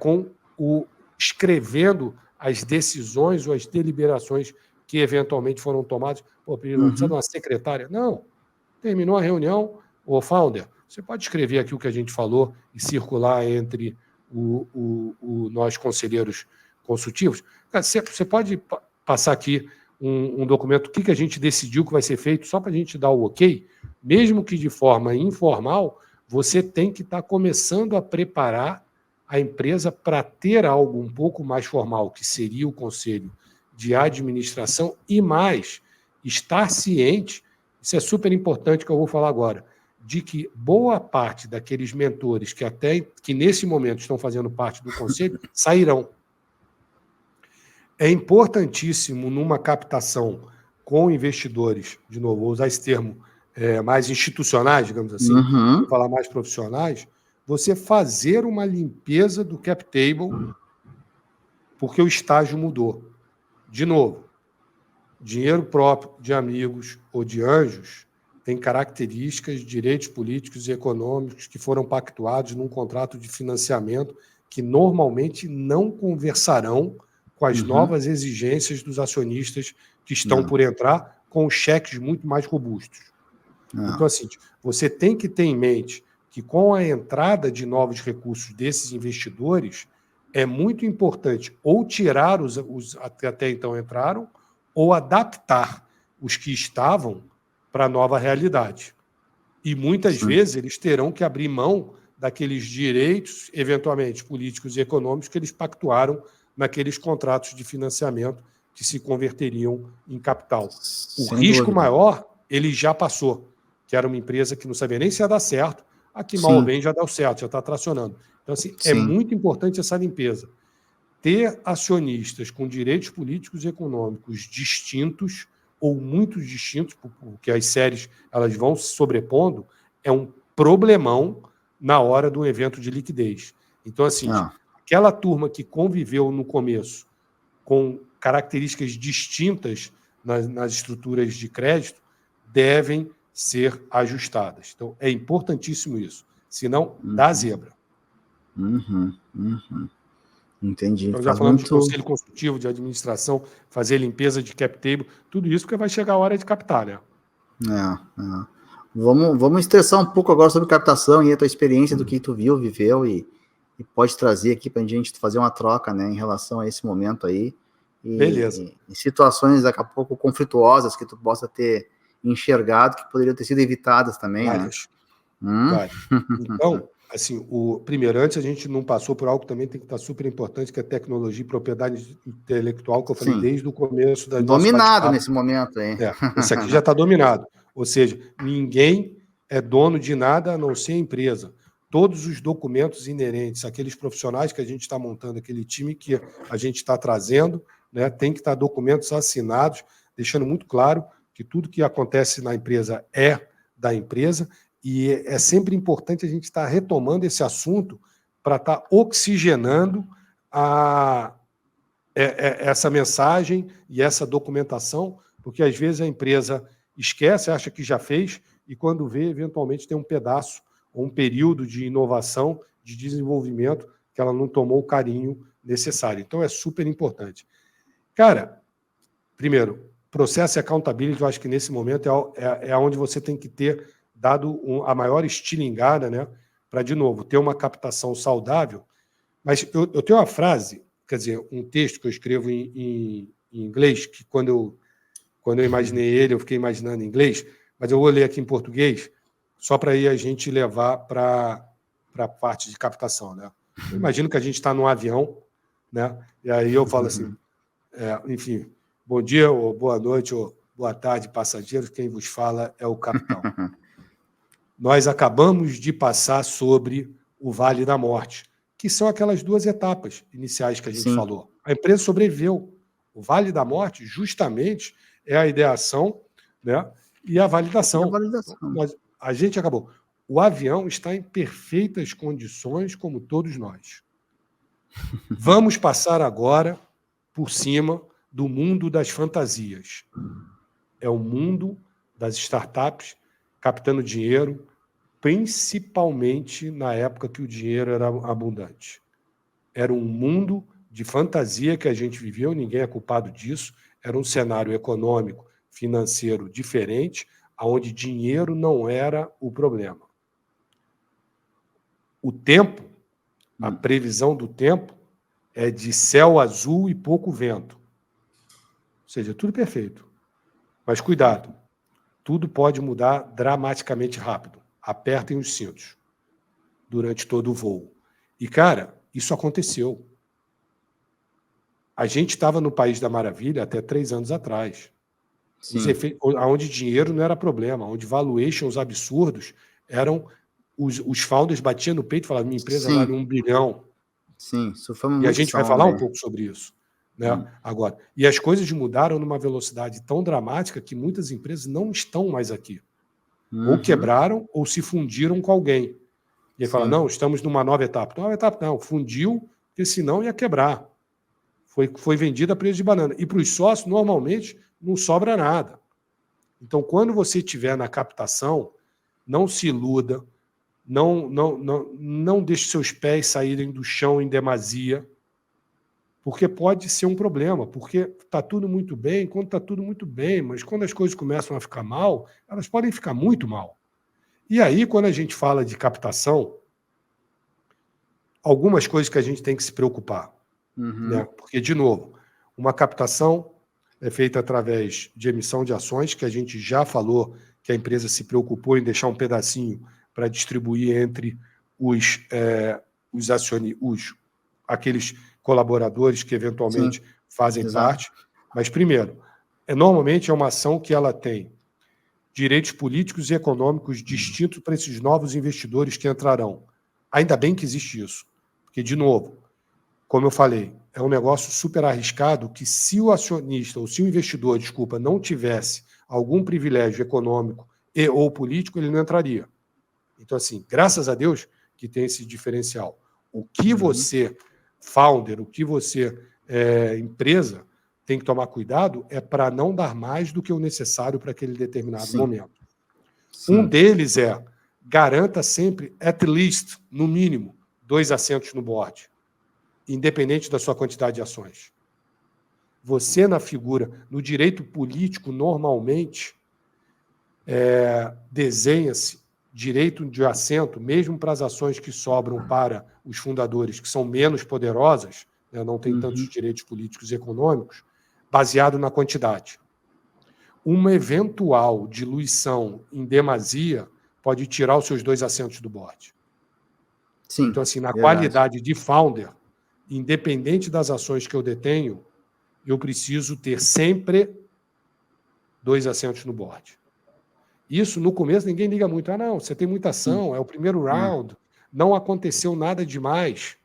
escrevendo as decisões ou as deliberações que eventualmente foram tomadas. Pô, não precisa de uma secretária? Não. Terminou a reunião, ô founder, você pode escrever aqui o que a gente falou e circular entre nós conselheiros consultivos? Você pode passar aqui um documento, o que a gente decidiu que vai ser feito, só para a gente dar o ok? Mesmo que de forma informal, você tem que estar começando a preparar a empresa para ter algo um pouco mais formal, que seria o conselho de administração, e mais, estar ciente, isso é super importante que eu vou falar agora, de que boa parte daqueles mentores que nesse momento estão fazendo parte do conselho sairão. É importantíssimo numa captação com investidores, de novo, vou usar esse termo mais institucionais, digamos assim, vou falar mais profissionais, você fazer uma limpeza do cap table, porque o estágio mudou. De novo, dinheiro próprio de amigos ou de anjos tem características, direitos políticos e econômicos que foram pactuados num contrato de financiamento que normalmente não conversarão com as novas exigências dos acionistas que estão por entrar com cheques muito mais robustos. Então, assim, você tem que ter em mente que com a entrada de novos recursos desses investidores, é muito importante ou tirar os que até então entraram ou adaptar os que estavam para a nova realidade. E muitas vezes eles terão que abrir mão daqueles direitos, eventualmente políticos e econômicos, que eles pactuaram naqueles contratos de financiamento que se converteriam em capital. O risco maior, ele já passou, que era uma empresa que não sabia nem se ia dar certo, aqui mal ou bem já deu certo, já está tracionando. Então, assim, é muito importante essa limpeza. Ter acionistas com direitos políticos e econômicos distintos, ou muito distintos, porque as séries elas vão se sobrepondo, é um problemão na hora do evento de liquidez. Então, assim, aquela turma que conviveu no começo com características distintas nas estruturas de crédito devem ser ajustadas. Então, é importantíssimo isso. Senão, dá zebra. Entendi. Então, já falamos de conselho consultivo, de administração, fazer limpeza de cap table, tudo isso porque vai chegar a hora de captar, né? Vamos estressar um pouco agora sobre captação e a tua experiência do que tu viu, viveu e pode trazer aqui para a gente fazer uma troca, né, em relação a esse momento aí. Beleza. E situações daqui a pouco conflituosas que tu possa ter enxergado que poderiam ter sido evitadas também, várias, né? Várias. Então, assim, primeiro, antes a gente não passou por algo que também tem que estar super importante, que é tecnologia e propriedade intelectual, que eu falei desde o começo da nossa dominado nesse momento aí. Esse aqui já está dominado. Ou seja, ninguém é dono de nada a não ser a empresa. Todos os documentos inerentes àqueles profissionais que a gente está montando, aquele time que a gente está trazendo, né, tem que estar documentos assinados, deixando muito claro que tudo que acontece na empresa é da empresa, e é sempre importante a gente estar retomando esse assunto para estar oxigenando essa mensagem e essa documentação, porque às vezes a empresa esquece, acha que já fez, e quando vê, eventualmente tem um pedaço ou um período de inovação, de desenvolvimento, que ela não tomou o carinho necessário. Então, é super importante. Cara, primeiro, processo e accountability, eu acho que nesse momento é onde você tem que ter dado a maior estilingada, né, para, de novo, ter uma captação saudável. Mas eu tenho uma frase, quer dizer, um texto que eu escrevo em inglês, que quando eu imaginei ele, eu fiquei imaginando em inglês, mas eu vou ler aqui em português, só para aí a gente levar para a parte de captação, né? Eu imagino que a gente está num avião, né? E aí eu falo assim, enfim, bom dia, ou boa noite, ou boa tarde, passageiros, quem vos fala é o capitão. Nós acabamos de passar sobre o Vale da Morte, que são aquelas duas etapas iniciais que a gente falou. A empresa sobreviveu. O Vale da Morte, justamente, é a ideação, né, e a validação. A gente acabou. O avião está em perfeitas condições, como todos nós. Vamos passar agora por cima do mundo das fantasias. É o mundo das startups captando dinheiro, principalmente na época que o dinheiro era abundante. Era um mundo de fantasia que a gente viveu, ninguém é culpado disso, era um cenário econômico, financeiro diferente, onde dinheiro não era o problema. O tempo, a previsão do tempo, é de céu azul e pouco vento. Ou seja, tudo perfeito. Mas cuidado, tudo pode mudar dramaticamente rápido. Apertem os cintos durante todo o voo. E, cara, isso aconteceu. A gente estava no País da Maravilha até 3 anos atrás. Onde dinheiro não era problema, onde valuations absurdos eram... Os founders batiam no peito e falavam, minha empresa vale 1 bilhão. Isso foi muito. E a gente vai falar um pouco sobre isso, né? Agora. E as coisas mudaram numa velocidade tão dramática que muitas empresas não estão mais aqui. Ou quebraram ou se fundiram com alguém. E aí fala, não, estamos numa nova etapa. Nova etapa não, fundiu, porque senão ia quebrar. Foi vendida a preço de banana. E para os sócios, normalmente, não sobra nada. Então, quando você estiver na captação, não se iluda, não deixe seus pés saírem do chão em demasia, porque pode ser um problema, porque está tudo muito bem, quando está tudo muito bem, mas quando as coisas começam a ficar mal, elas podem ficar muito mal. E aí, quando a gente fala de captação, algumas coisas que a gente tem que se preocupar. Né? Porque, de novo, uma captação é feita através de emissão de ações, que a gente já falou que a empresa se preocupou em deixar um pedacinho para distribuir entre aqueles colaboradores que eventualmente fazem parte. Mas, primeiro, normalmente é uma ação que ela tem direitos políticos e econômicos distintos para esses novos investidores que entrarão. Ainda bem que existe isso. Porque, de novo, como eu falei, é um negócio super arriscado que se o acionista, ou se o investidor, desculpa, não tivesse algum privilégio econômico e ou político, ele não entraria. Então, assim, graças a Deus que tem esse diferencial. O que você, founder, o que você, empresa, tem que tomar cuidado é para não dar mais do que o necessário para aquele determinado momento. Sim. Um deles é garanta sempre, at least, no mínimo, 2 assentos no board, independente da sua quantidade de ações. Você, na figura, no direito político, normalmente, desenha-se direito de assento, mesmo para as ações que sobram para os fundadores, que são menos poderosas, né, não têm tantos direitos políticos e econômicos, baseado na quantidade. Uma eventual diluição em demasia pode tirar os seus 2 assentos do board. Sim, então, assim, na verdade. qualidade de founder, independente das ações que eu detenho, eu preciso ter sempre 2 assentos no board. Isso, no começo, ninguém liga muito. Ah, não, você tem muita ação, é o primeiro round, não aconteceu nada demais.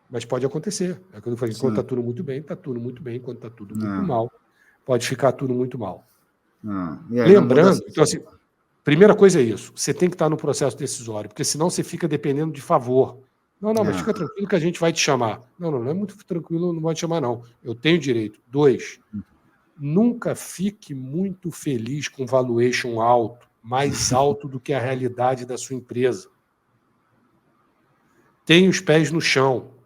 Mas pode acontecer. É quando eu falei, quando está tudo muito bem, está tudo muito bem. Quando está tudo muito mal, pode ficar tudo muito mal. Lembrando, então, assim, primeira coisa é isso. Você tem que estar no processo decisório, porque senão você fica dependendo de favor. Não, mas fica tranquilo que a gente vai te chamar. Não é muito tranquilo, não vai te chamar, não. Eu tenho direito. 2, nunca fique muito feliz com valuation alto, mais alto do que a realidade da sua empresa. Tenha os pés no chão.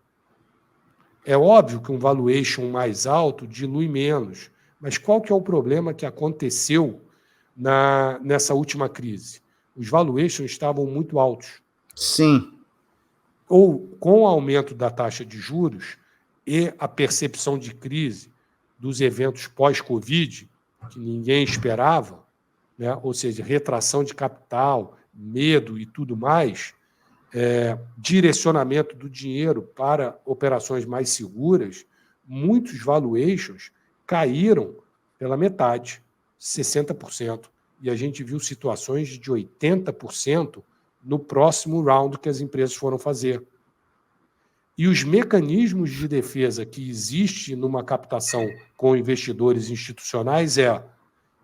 É óbvio que um valuation mais alto dilui menos, mas qual que é o problema que aconteceu nessa última crise? Os valuations estavam muito altos. Sim. Ou com o aumento da taxa de juros e a percepção de crise dos eventos pós-Covid, que ninguém esperava, né? Ou seja, retração de capital, medo e tudo mais, direcionamento do dinheiro para operações mais seguras, muitos valuations caíram pela metade, 60%. E a gente viu situações de 80% no próximo round que as empresas foram fazer. E os mecanismos de defesa que existem numa captação com investidores institucionais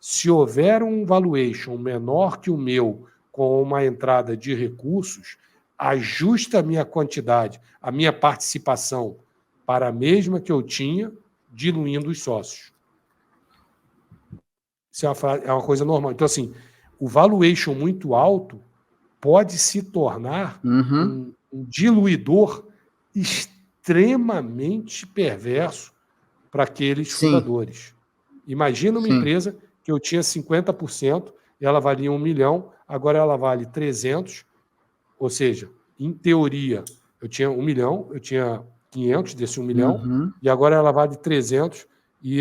se houver um valuation menor que o meu com uma entrada de recursos, ajusta a minha quantidade, a minha participação para a mesma que eu tinha, diluindo os sócios. Isso é uma coisa normal. Então, assim, o valuation muito alto pode se tornar um diluidor extremamente perverso para aqueles fundadores. Imagina uma empresa que eu tinha 50% e ela valia 1 milhão, agora ela vale 300, ou seja, em teoria, eu tinha 1 milhão, eu tinha 500 desse 1 milhão, e agora ela vale 300, e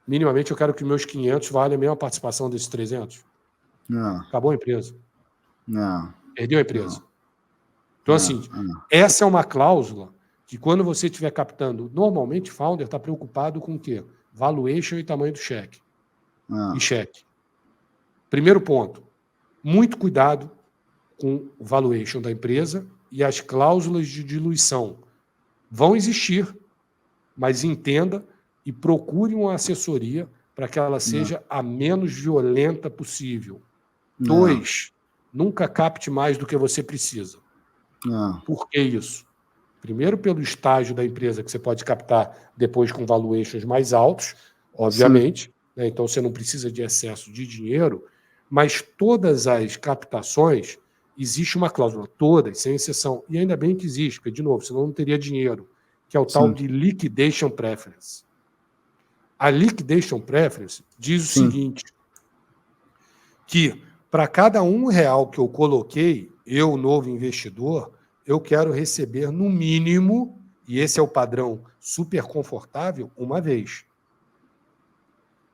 minimamente, eu quero que meus 500 valham a mesma participação desses 300. Não. Acabou a empresa. Não. Perdeu a empresa. Então, assim, essa é uma cláusula que quando você estiver captando, normalmente, founder está preocupado com o quê? Valuation e tamanho do cheque. E cheque. Primeiro ponto, muito cuidado com o valuation da empresa e as cláusulas de diluição. Vão existir, mas entenda e procure uma assessoria para que ela seja a menos violenta possível. 2, nunca capte mais do que você precisa. Por que isso? Primeiro, pelo estágio da empresa que você pode captar depois com valuations mais altos, obviamente, né? Então você não precisa de excesso de dinheiro, mas todas as captações, existe uma cláusula, todas, sem exceção, e ainda bem que existe, porque, de novo, senão não teria dinheiro, que é o tal de liquidation preference. A liquidation preference diz o seguinte, que para cada R$1 que eu coloquei, eu, novo investidor, eu quero receber no mínimo, e esse é o padrão super confortável, uma vez.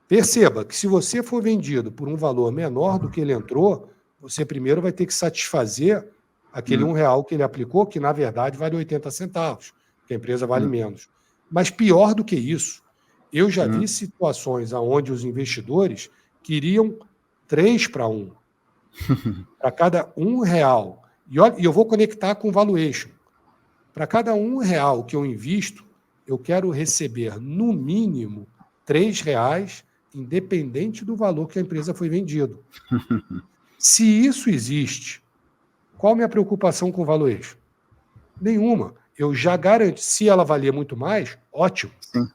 Perceba que se você for vendido por um valor menor do que ele entrou, você primeiro vai ter que satisfazer aquele R$1 que ele aplicou, que na verdade vale 80 centavos, porque a empresa vale menos. Mas pior do que isso, eu já vi situações onde os investidores queriam 3-1. Para cada R$1. E eu vou conectar com valuation. Para cada R$1 que eu invisto, eu quero receber, no mínimo, R$3, independente do valor que a empresa foi vendida. Se isso existe, qual a minha preocupação com o valuation? Nenhuma. Eu já garanto, se ela valer muito mais, ótimo,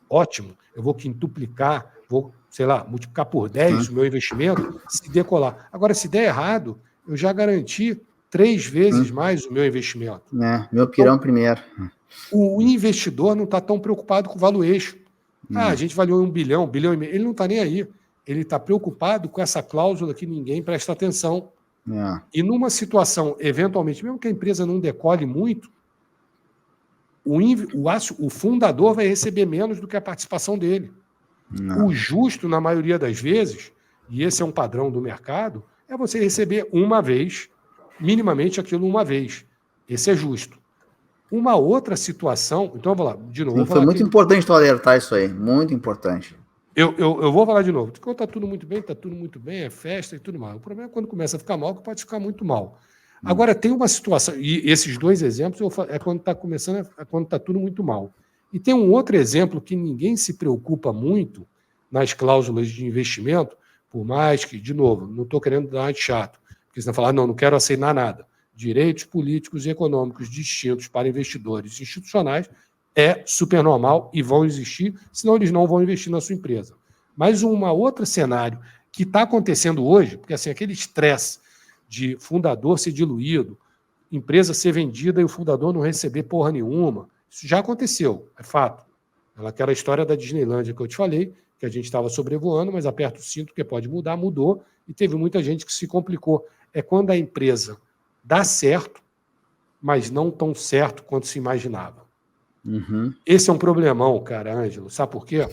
ótimo. Eu vou quintuplicar, vou, sei lá, multiplicar por 10 o meu investimento, se decolar. Agora, se der errado, eu já garanti 3 vezes mais o meu investimento. Meu pirão primeiro. O investidor não está tão preocupado com o valuation. A gente avaliou 1 bilhão, 1,5 bilhão. Ele não está nem aí. Ele está preocupado com essa cláusula que ninguém presta atenção. E numa situação, eventualmente, mesmo que a empresa não decole muito, o fundador vai receber menos do que a participação dele. O justo, na maioria das vezes, e esse é um padrão do mercado, é você receber uma vez, minimamente aquilo uma vez. Esse é justo. Uma outra situação... Então, eu vou lá, de novo. Foi muito importante tu alertar isso aí, muito importante. Eu vou falar de novo. Quando está tudo muito bem, é festa e tudo mais. O problema é quando começa a ficar mal, que pode ficar muito mal. Agora, tem uma situação, e esses 2 exemplos é quando está começando, é quando está tudo muito mal. E tem um outro exemplo que ninguém se preocupa muito nas cláusulas de investimento, por mais que, de novo, não estou querendo dar de chato, porque você vai falar, não quero assinar nada. Direitos políticos e econômicos distintos para investidores institucionais é super normal e vão existir, senão eles não vão investir na sua empresa. Mas um outro cenário que está acontecendo hoje, porque assim, aquele estresse de fundador ser diluído, empresa ser vendida e o fundador não receber porra nenhuma, isso já aconteceu, é fato. Aquela história da Disneylândia que eu te falei, que a gente estava sobrevoando, mas aperta o cinto que pode mudar, mudou, e teve muita gente que se complicou. É quando a empresa dá certo, mas não tão certo quanto se imaginava. Esse é um problemão, cara, Ângelo. Sabe por quê?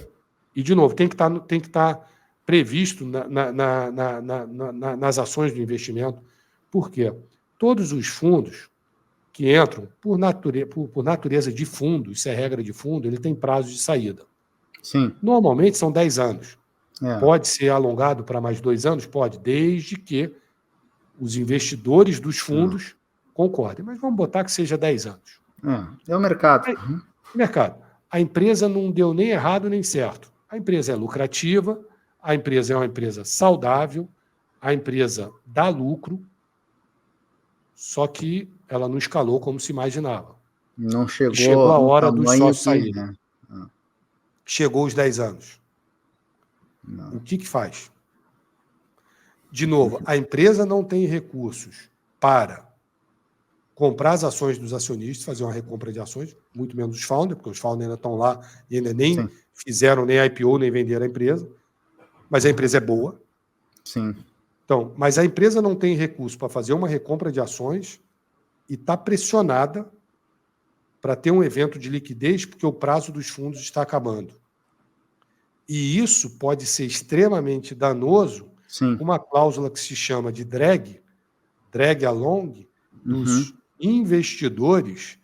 E, de novo, tem que estar previsto nas ações do investimento. Por quê? Todos os fundos que entram, por natureza de fundo, isso é regra de fundo, ele tem prazo de saída. Sim. Normalmente são 10 anos. Pode ser alongado para mais 2 anos? Pode, desde que os investidores dos fundos concordem. Mas vamos botar que seja 10 anos. É o mercado. Mercado. A empresa não deu nem errado nem certo. A empresa é lucrativa, a empresa é uma empresa saudável, a empresa dá lucro, só que ela não escalou como se imaginava. Não chegou. Chegou a hora dos sócios saírem. Né? Chegou os 10 anos. O que faz? De novo, a empresa não tem recursos para comprar as ações dos acionistas, fazer uma recompra de ações, muito menos os founders, porque os founders ainda estão lá e ainda nem fizeram nem IPO, nem venderam a empresa. Mas a empresa é boa. Sim. Então, mas a empresa não tem recurso para fazer uma recompra de ações e está pressionada para ter um evento de liquidez porque o prazo dos fundos está acabando. E isso pode ser extremamente danoso com uma cláusula que se chama de drag along, dos investidores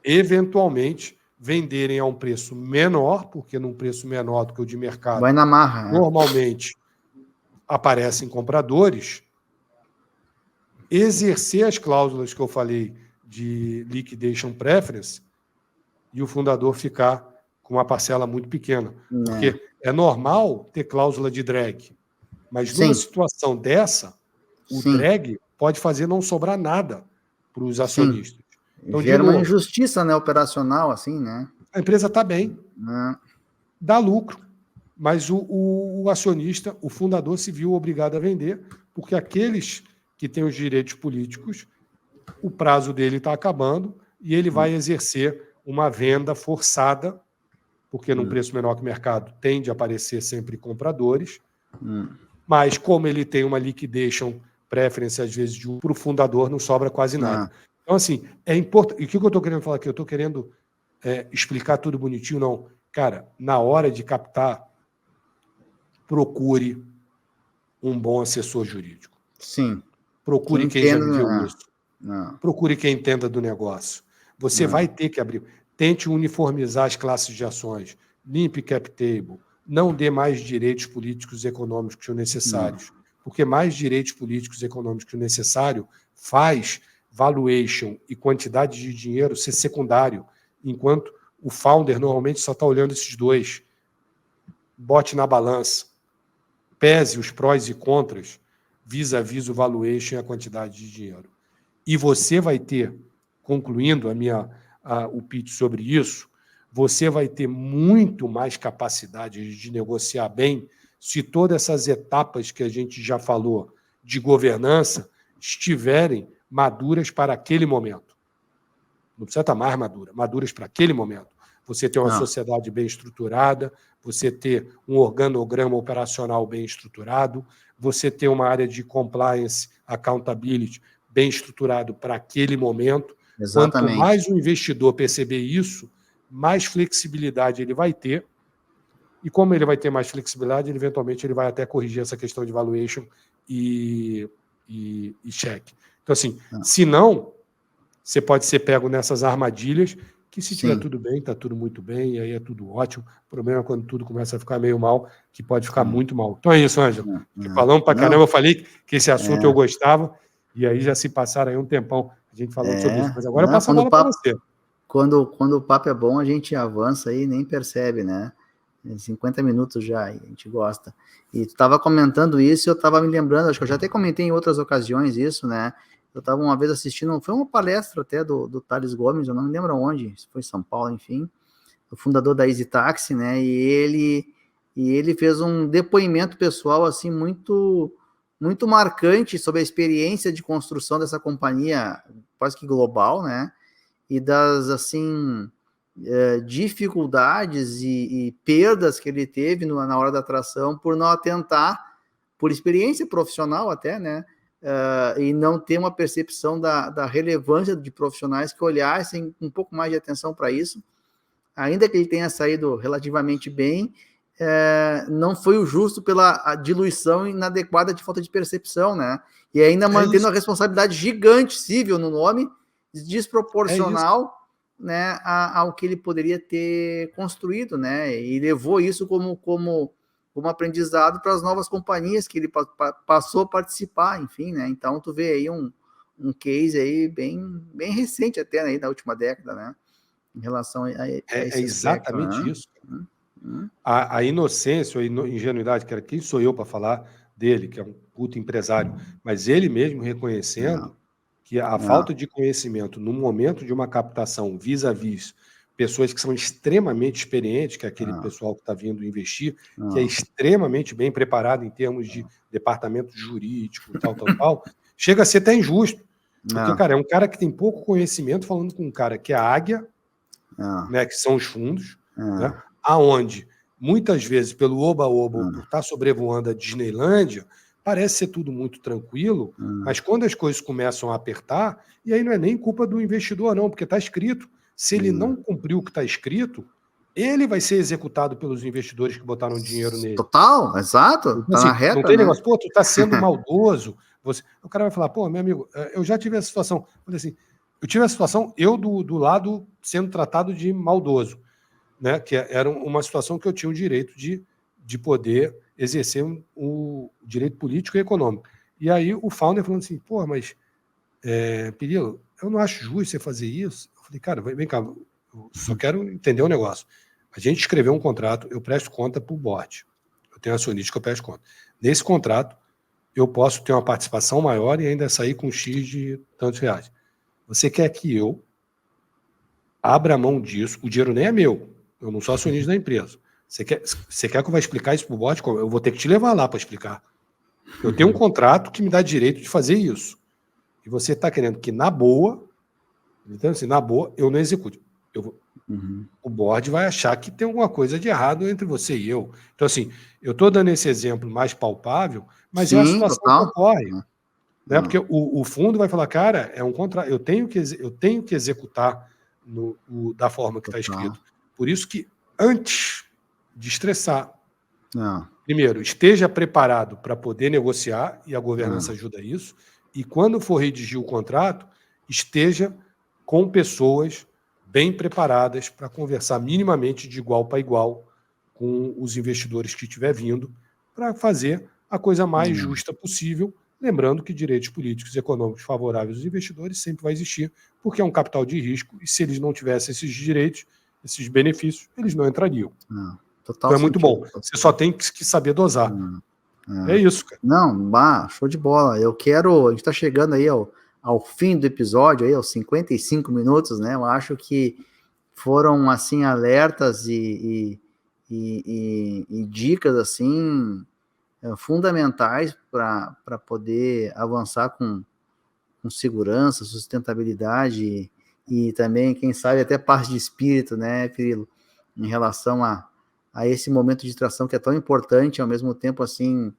eventualmente venderem a um preço menor, porque num preço menor do que o de mercado, vai na marra, normalmente aparecem compradores, exercer as cláusulas que eu falei de liquidation preference e o fundador ficar com uma parcela muito pequena. Porque é normal ter cláusula de drag, mas numa situação dessa, o drag pode fazer não sobrar nada para os acionistas. Então, gera uma injustiça, né, operacional, assim, né? A empresa está bem, dá lucro, mas o acionista, o fundador, se viu obrigado a vender, porque aqueles que têm os direitos políticos, o prazo dele está acabando e ele vai exercer uma venda forçada, porque num preço menor que o mercado tende a aparecer sempre compradores, mas como ele tem uma liquidation preference, às vezes, para o fundador, não sobra quase nada. Então, assim, é importante. E o que eu estou querendo falar aqui? Eu estou querendo explicar tudo bonitinho, não. Cara, na hora de captar, procure um bom assessor jurídico. Sim. Procure quem já viveu isso. Procure quem entenda do negócio. Você vai ter que abrir. Tente uniformizar as classes de ações. Limpe cap table. Não dê mais direitos políticos e econômicos que o necessários. Porque mais direitos políticos e econômicos que o necessário faz valuation e quantidade de dinheiro ser secundário, enquanto o founder normalmente só está olhando esses dois. Bote na balança, pese os prós e contras vis-à-vis o valuation e a quantidade de dinheiro. E você vai ter, concluindo o pitch sobre isso, você vai ter muito mais capacidade de negociar bem se todas essas etapas que a gente já falou de governança estiverem maduras para aquele momento. Não precisa estar mais maduras para aquele momento. Você ter uma sociedade bem estruturada, você ter um organograma operacional bem estruturado, você ter uma área de compliance, accountability bem estruturado para aquele momento. Exatamente. Quanto mais o investidor perceber isso, mais flexibilidade ele vai ter. E como ele vai ter mais flexibilidade, eventualmente ele vai até corrigir essa questão de valuation e cheque. Então, assim, se não, você pode ser pego nessas armadilhas que se estiver tudo bem, está tudo muito bem, e aí é tudo ótimo. O problema é quando tudo começa a ficar meio mal, que pode ficar muito mal. Então é isso, Ângelo. Falamos pra caramba, eu falei que esse assunto eu gostava, e aí já se passaram aí um tempão a gente falando sobre isso. Mas agora eu passo a bola para você. Quando o papo é bom, a gente avança aí e nem percebe, né? 50 minutos já, a gente gosta. E tu estava comentando isso, eu estava me lembrando, acho que eu já até comentei em outras ocasiões isso, né? Eu estava uma vez assistindo, foi uma palestra até do Thales Gomes, eu não me lembro onde, se foi em São Paulo, enfim, o fundador da Easy Taxi, né? E ele fez um depoimento pessoal assim muito marcante sobre a experiência de construção dessa companhia quase que global, né? E das assim dificuldades e perdas que ele teve na hora da atração por não atentar, por experiência profissional até, né? E não ter uma percepção da relevância de profissionais que olhassem um pouco mais de atenção para isso. Ainda que ele tenha saído relativamente bem, não foi o justo pela diluição inadequada de falta de percepção, né? E ainda mantendo uma responsabilidade gigante civil no nome, desproporcional, né, ao que ele poderia ter construído, né? E levou isso como aprendizado para as novas companhias que ele passou a participar, enfim, né? Então tu vê aí um case aí bem aí até aí da última década, né? Em relação a esse exatamente aspecto, né? isso. A inocência, a ingenuidade, que era quem sou eu para falar dele, que é um puto empresário, mas ele mesmo reconhecendo que a falta de conhecimento no momento de uma captação vis-à-vis pessoas que são extremamente experientes, que é aquele pessoal que está vindo investir, que é extremamente bem preparado em termos de departamento jurídico, tal, chega a ser até injusto. Porque, cara, é um cara que tem pouco conhecimento falando com um cara que é a águia, né, que são os fundos, né, aonde, muitas vezes, pelo oba-oba, por estar sobrevoando a Disneylândia, parece ser tudo muito tranquilo, mas quando as coisas começam a apertar, e aí não é nem culpa do investidor, não, porque está escrito. Se ele não cumpriu o que está escrito, ele vai ser executado pelos investidores que botaram dinheiro nele. Total, exato. Então, assim, na reta, não tem né? negócio, pô, tu está sendo maldoso. O cara vai falar, pô, meu amigo, eu já tive essa situação. Eu falei assim, eu tive a situação, eu do lado sendo tratado de maldoso, né? Que era uma situação que eu tinha o direito de poder exercer o direito político e econômico. E aí o founder falando assim, pô, mas Pirilo, eu não acho justo você fazer isso. Eu falei, cara, vem cá, eu só quero entender o negócio. A gente escreveu um contrato, eu presto conta para o board. Eu tenho acionista que eu presto conta. Nesse contrato, eu posso ter uma participação maior e ainda sair com X de tantos reais. Você quer que eu abra mão disso? O dinheiro nem é meu. Eu não sou acionista da empresa. Você quer que eu vá explicar isso para o board? Eu vou ter que te levar lá para explicar. Eu tenho um contrato que me dá direito de fazer isso. E você está querendo que, na boa, então, assim, na boa, eu não execute. O board vai achar que tem alguma coisa de errado entre você e eu. Então, assim, eu estou dando esse exemplo mais palpável, mas é a situação que ocorre. Né? Porque o fundo vai falar, cara, é um contrato, eu tenho que executar da forma que está escrito. Por isso que, antes de estressar, primeiro, esteja preparado para poder negociar, e a governança ajuda isso, e quando for redigir o contrato, esteja com pessoas bem preparadas para conversar minimamente de igual para igual com os investidores que estiver vindo, para fazer a coisa mais justa possível, lembrando que direitos políticos e econômicos favoráveis aos investidores sempre vai existir, porque é um capital de risco, e se eles não tivessem esses direitos, esses benefícios, eles não entrariam. Não, Então total é muito sentido. bom. Você só tem que saber dosar. É isso, cara. Não, show de bola. A gente está chegando aí ao fim do episódio, aí, aos 55 minutos, né? Eu acho que foram, assim, alertas e dicas, assim, fundamentais para poder avançar com segurança, sustentabilidade e também, quem sabe, até paz de espírito, né, Pirilo, em relação a esse momento de tração que é tão importante, ao mesmo tempo, assim,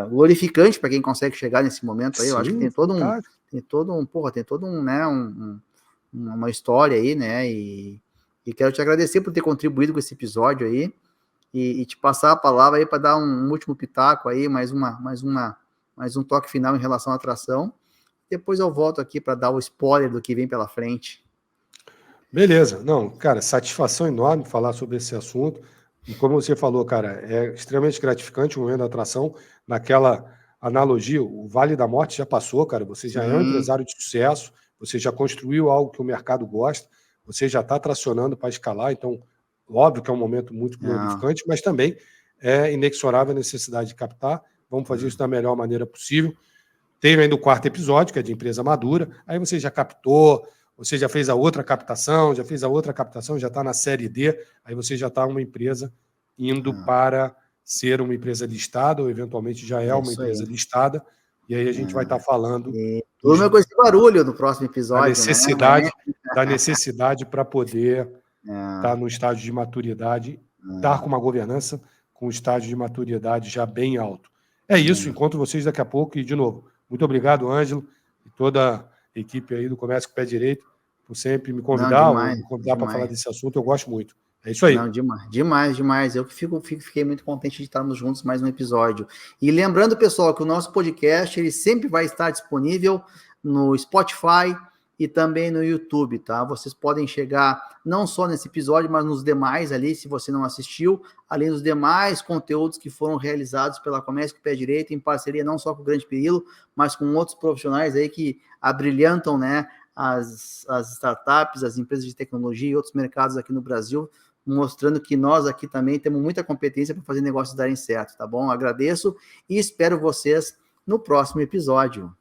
glorificante para quem consegue chegar nesse momento aí. Eu acho que tem todo um, né, uma história aí, né, e quero te agradecer por ter contribuído com esse episódio aí e te passar a palavra aí para dar um último pitaco aí, mais um toque final em relação à atração. Depois eu volto aqui para dar o spoiler do que vem pela frente. Beleza. Não, cara, satisfação enorme falar sobre esse assunto. E como você falou, cara, é extremamente gratificante o momento da atração. Naquela analogia, o Vale da Morte já passou, cara. Você já é um empresário de sucesso, você já construiu algo que o mercado gosta, você já está tracionando para escalar. Então, óbvio que é um momento muito glorificante, mas também é inexorável a necessidade de captar. Vamos fazer isso da melhor maneira possível. Teve ainda o 4º episódio, que é de empresa madura. Aí você já captou, você já fez a outra captação, já está na série D, aí você já está uma empresa indo para ser uma empresa listada, ou eventualmente já é uma empresa listada, e aí a gente vai estar falando Turma com esse barulho no próximo episódio, da necessidade para poder estar no estágio de maturidade, estar com uma governança com um estágio de maturidade já bem alto. É isso, encontro vocês daqui a pouco e, de novo, muito obrigado, Ângelo, e toda a equipe aí do Comércio com o Pé Direito, por sempre me convidar para falar desse assunto. Eu gosto muito. É isso aí. Não, demais. Eu fiquei muito contente de estarmos juntos mais um episódio. E lembrando, pessoal, que o nosso podcast ele sempre vai estar disponível no Spotify e também no YouTube, tá? Vocês podem chegar não só nesse episódio, mas nos demais ali, se você não assistiu, além dos demais conteúdos que foram realizados pela Comércio com o Pé Direito, em parceria não só com o Grande Pirilo, mas com outros profissionais aí que abrilhantam, né, as startups, as empresas de tecnologia e outros mercados aqui no Brasil, mostrando que nós aqui também temos muita competência para fazer negócios darem certo, tá bom? Agradeço e espero vocês no próximo episódio.